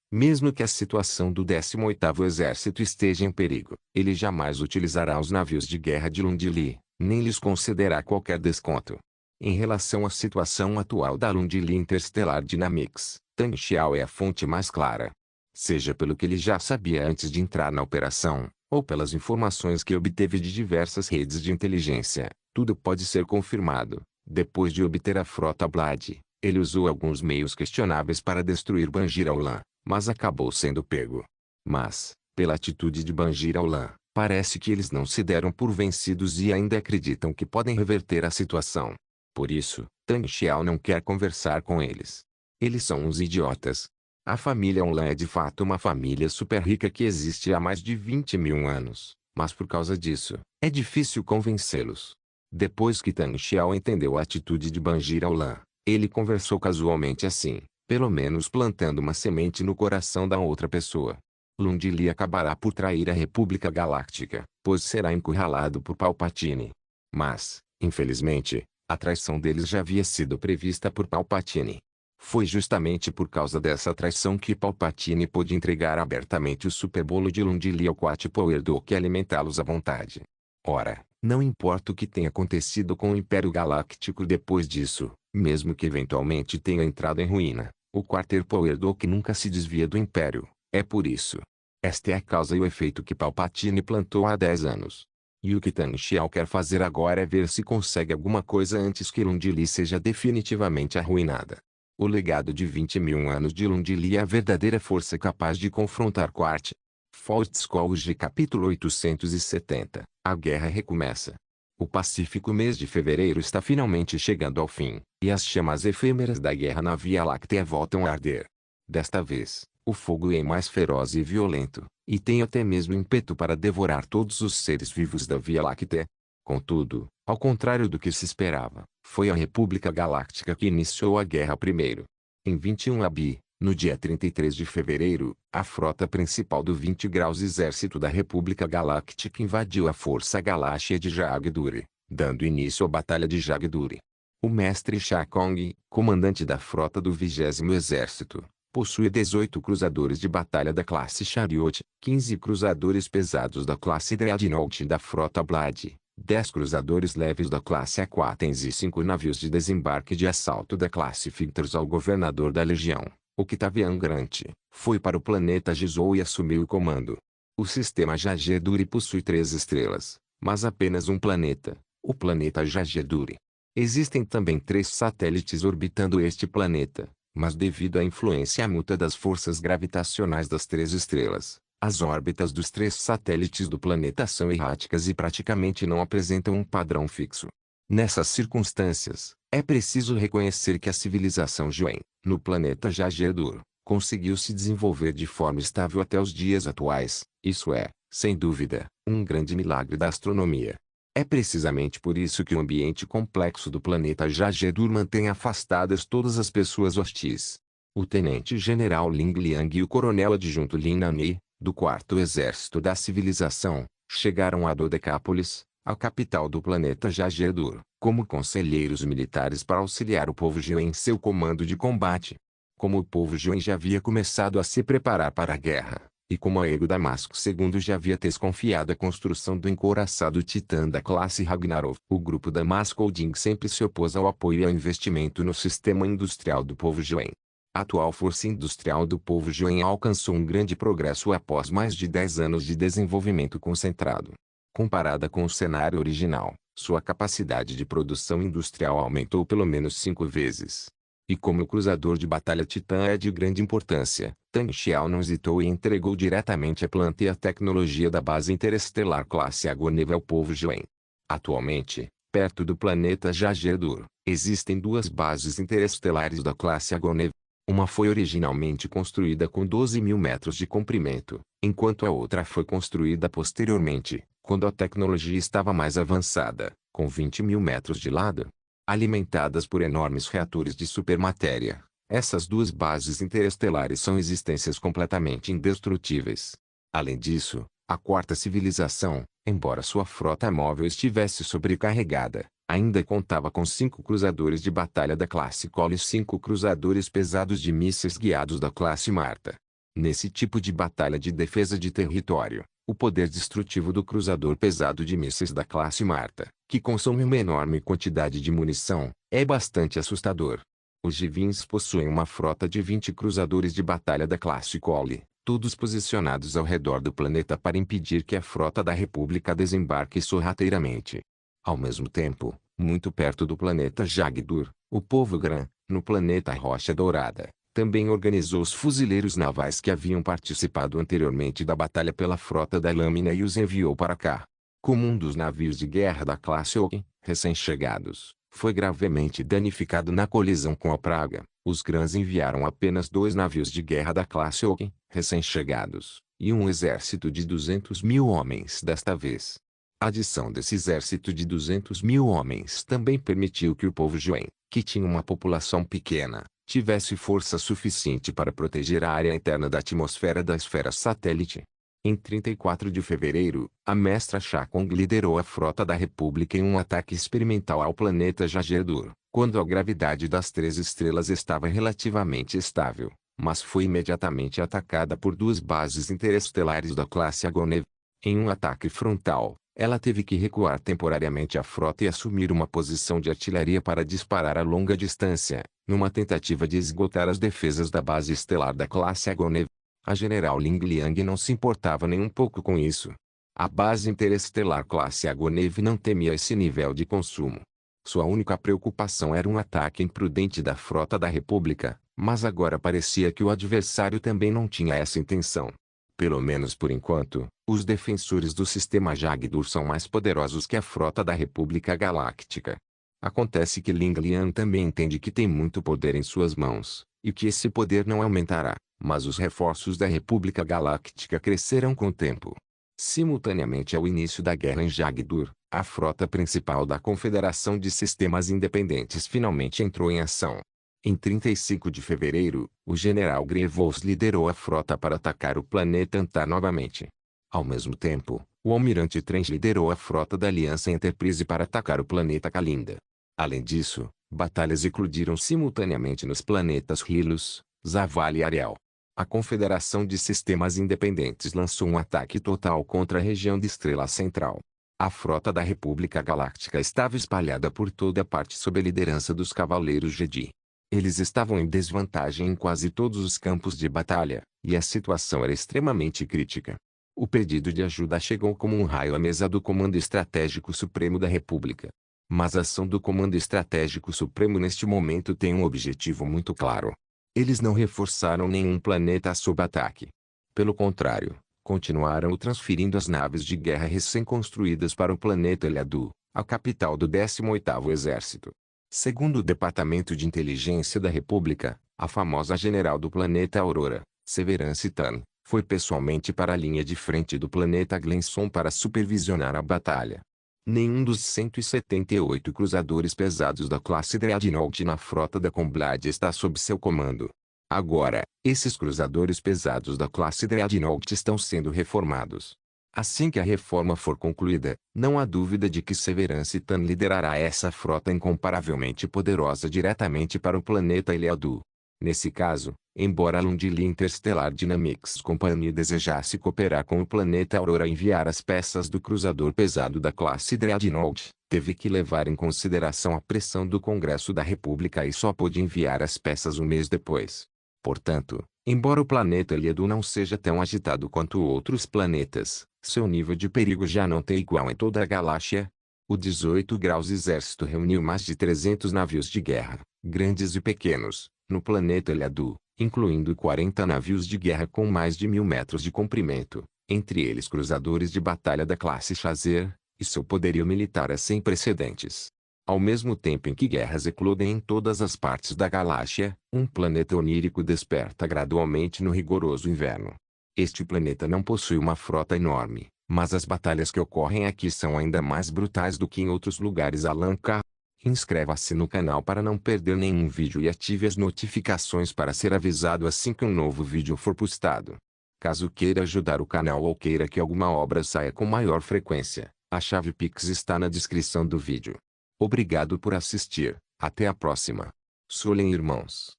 Mesmo que a situação do 18º Exército esteja em perigo, ele jamais utilizará os navios de guerra de Lundili, nem lhes concederá qualquer desconto. Em relação à situação atual da Lundili Interstellar Dynamics, Tang Xiao é a fonte mais clara. Seja pelo que ele já sabia antes de entrar na operação, ou pelas informações que obteve de diversas redes de inteligência, tudo pode ser confirmado. Depois de obter a frota Blade, ele usou alguns meios questionáveis para destruir Banjir Aulan, mas acabou sendo pego. Mas, pela atitude de Banjir Aulan, parece que eles não se deram por vencidos e ainda acreditam que podem reverter a situação. Por isso, Tang Xiao não quer conversar com eles. Eles são uns idiotas. A família Aulan é de fato uma família super rica que existe há mais de 20.000 anos, mas por causa disso, é difícil convencê-los. Depois que Tang Xiao entendeu a atitude de Banjir Aulan, ele conversou casualmente assim, pelo menos plantando uma semente no coração da outra pessoa. Lundili acabará por trair a República Galáctica, pois será encurralado por Palpatine. Mas, infelizmente, a traição deles já havia sido prevista por Palpatine. Foi justamente por causa dessa traição que Palpatine pôde entregar abertamente o superbolo de Lundili ao Quat Power Dock e alimentá-los à vontade. Ora, não importa o que tenha acontecido com o Império Galáctico depois disso, mesmo que eventualmente tenha entrado em ruína, o Quarter Power Dock nunca se desvia do Império. É por isso. Esta é a causa e o efeito que Palpatine plantou há 10 anos. E o que Tang Xiao quer fazer agora é ver se consegue alguma coisa antes que Lundili seja definitivamente arruinada. O legado de 20.000 anos de Lundili é a verdadeira força capaz de confrontar Quat. Fault Scholarship capítulo 870. A guerra recomeça. O pacífico mês de fevereiro está finalmente chegando ao fim, e as chamas efêmeras da guerra na Via Láctea voltam a arder. Desta vez, o fogo é mais feroz e violento, e tem até mesmo ímpeto para devorar todos os seres vivos da Via Láctea. Contudo, ao contrário do que se esperava, foi a República Galáctica que iniciou a guerra primeiro. Em 21 AB, no dia 33 de fevereiro, a frota principal do 20 Graus Exército da República Galáctica invadiu a Força Galáctea de Jagduri, dando início à Batalha de Jagduri. O mestre Sha Kong, comandante da frota do 20º Exército, possui 18 cruzadores de batalha da classe Chariot, 15 cruzadores pesados da classe Dreadnought da frota Blade, 10 cruzadores leves da classe Aquatens e 5 navios de desembarque de assalto da classe Fictors. Ao governador da Legião, Octavian Grant, foi para o planeta Gizou e assumiu o comando. O sistema Jageduri possui 3 estrelas, mas apenas um planeta, o planeta Jageduri. Existem também 3 satélites orbitando este planeta, mas devido à influência mútua das forças gravitacionais das 3 estrelas, as órbitas dos 3 satélites do planeta são erráticas e praticamente não apresentam um padrão fixo. Nessas circunstâncias, é preciso reconhecer que a civilização Joen, no planeta Jagedur, conseguiu se desenvolver de forma estável até os dias atuais. Isso é, sem dúvida, um grande milagre da astronomia. É precisamente por isso que o ambiente complexo do planeta Jagedur mantém afastadas todas as pessoas hostis. O tenente-general Ling Liang e o coronel adjunto Lin Nani, do 4º Exército da Civilização, chegaram a Dodecápolis, a capital do planeta Jagedur, como conselheiros militares para auxiliar o povo Joen em seu comando de combate. Como o povo Joen já havia começado a se preparar para a guerra, E como a Ego Damasco II já havia desconfiado a construção do encouraçado Titã da classe Ragnarok, o grupo Damasco Holding sempre se opôs ao apoio e ao investimento no sistema industrial do povo Joen. A atual força industrial do povo Joen alcançou um grande progresso após mais de 10 anos de desenvolvimento concentrado. Comparada com o cenário original, sua capacidade de produção industrial aumentou pelo menos 5 vezes. E como o cruzador de batalha Titã é de grande importância, Tang Xiao não hesitou e entregou diretamente a planta e a tecnologia da base interestelar classe Agoneva ao povo Joen. Atualmente, perto do planeta Jagerdur, existem duas bases interestelares da classe Agoneva. Uma foi originalmente construída com 12.000 metros de comprimento, enquanto a outra foi construída posteriormente, quando a tecnologia estava mais avançada, com 20.000 metros de lado. Alimentadas por enormes reatores de supermatéria, essas duas bases interestelares são existências completamente indestrutíveis. Além disso, a quarta civilização, embora sua frota móvel estivesse sobrecarregada, ainda contava com 5 cruzadores de batalha da classe Cole e 5 cruzadores pesados de mísseis guiados da classe Marta. Nesse tipo de batalha de defesa de território, o poder destrutivo do cruzador pesado de mísseis da classe Marta, que consome uma enorme quantidade de munição, é bastante assustador. Os Givins possuem uma frota de 20 cruzadores de batalha da classe Cole, todos posicionados ao redor do planeta para impedir que a frota da República desembarque sorrateiramente. Ao mesmo tempo, muito perto do planeta Jagdur, o povo Gran, no planeta Rocha Dourada, também organizou os fuzileiros navais que haviam participado anteriormente da batalha pela frota da Lâmina e os enviou para cá. Como um dos navios de guerra da classe Oken, recém-chegados, foi gravemente danificado na colisão com a praga, os Grans enviaram apenas 2 navios de guerra da classe Oken, recém-chegados, e um exército de 200.000 homens desta vez. A adição desse exército de 200.000 homens também permitiu que o povo Joen, que tinha uma população pequena, tivesse força suficiente para proteger a área interna da atmosfera da esfera satélite. Em 34 de fevereiro, a mestra Shakong liderou a frota da República em um ataque experimental ao planeta Jagerdur, quando a gravidade das 3 estrelas estava relativamente estável, mas foi imediatamente atacada por 2 bases interestelares da classe Agonev. Em um ataque frontal, ela teve que recuar temporariamente a frota e assumir uma posição de artilharia para disparar a longa distância, numa tentativa de esgotar as defesas da base estelar da classe Agonev. A general Ling Liang não se importava nem um pouco com isso. A base interestelar classe Agonev não temia esse nível de consumo. Sua única preocupação era um ataque imprudente da frota da República, mas agora parecia que o adversário também não tinha essa intenção. Pelo menos por enquanto, os defensores do sistema Jagdur são mais poderosos que a frota da República Galáctica. Acontece que Ling Liang também entende que tem muito poder em suas mãos, e que esse poder não aumentará, mas os reforços da República Galáctica crescerão com o tempo. Simultaneamente ao início da guerra em Jagdur, a frota principal da Confederação de Sistemas Independentes finalmente entrou em ação. Em 35 de fevereiro, o general Grievous liderou a frota para atacar o planeta Antar novamente. Ao mesmo tempo, o almirante Trench liderou a frota da Aliança Enterprise para atacar o planeta Kalinda. Além disso, batalhas eclodiram simultaneamente nos planetas Hylos, Zavala e Ariel. A Confederação de Sistemas Independentes lançou um ataque total contra a região de Estrela Central. A frota da República Galáctica estava espalhada por toda parte sob a liderança dos Cavaleiros Jedi. Eles estavam em desvantagem em quase todos os campos de batalha, e a situação era extremamente crítica. O pedido de ajuda chegou como um raio à mesa do Comando Estratégico Supremo da República. Mas a ação do Comando Estratégico Supremo neste momento tem um objetivo muito claro. Eles não reforçaram nenhum planeta sob ataque. Pelo contrário, continuaram transferindo as naves de guerra recém-construídas para o planeta Eliadu, a capital do 18º Exército. Segundo o Departamento de Inteligência da República, a famosa general do planeta Aurora, Severance Tan, foi pessoalmente para a linha de frente do planeta Glenson para supervisionar a batalha. Nenhum dos 178 cruzadores pesados da classe Dreadnought na frota da Comblade está sob seu comando. Agora, esses cruzadores pesados da classe Dreadnought estão sendo reformados. Assim que a reforma for concluída, não há dúvida de que Severance Tan liderará essa frota incomparavelmente poderosa diretamente para o planeta Eliadu. Nesse caso, Embora a Lundin Interstellar Dynamics Company desejasse cooperar com o planeta Aurora e enviar as peças do cruzador pesado da classe Dreadnought, teve que levar em consideração a pressão do Congresso da República e só pôde enviar as peças um mês depois. Portanto, embora o planeta Liedo não seja tão agitado quanto outros planetas, seu nível de perigo já não tem igual em toda a galáxia. O 18 Graus Exército reuniu mais de 300 navios de guerra, grandes e pequenos, no planeta Liedo, incluindo 40 navios de guerra com mais de 1.000 metros de comprimento, entre eles cruzadores de batalha da classe Chaser, e seu poderio militar é sem precedentes. Ao mesmo tempo em que guerras eclodem em todas as partes da galáxia, um planeta onírico desperta gradualmente no rigoroso inverno. Este planeta não possui uma frota enorme, mas as batalhas que ocorrem aqui são ainda mais brutais do que em outros lugares. Alan K. Inscreva-se no canal para não perder nenhum vídeo e ative as notificações para ser avisado assim que um novo vídeo for postado. Caso queira ajudar o canal ou queira que alguma obra saia com maior frequência, a chave Pix está na descrição do vídeo. Obrigado por assistir, até a próxima. Solem irmãos.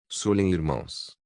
Solem irmãos.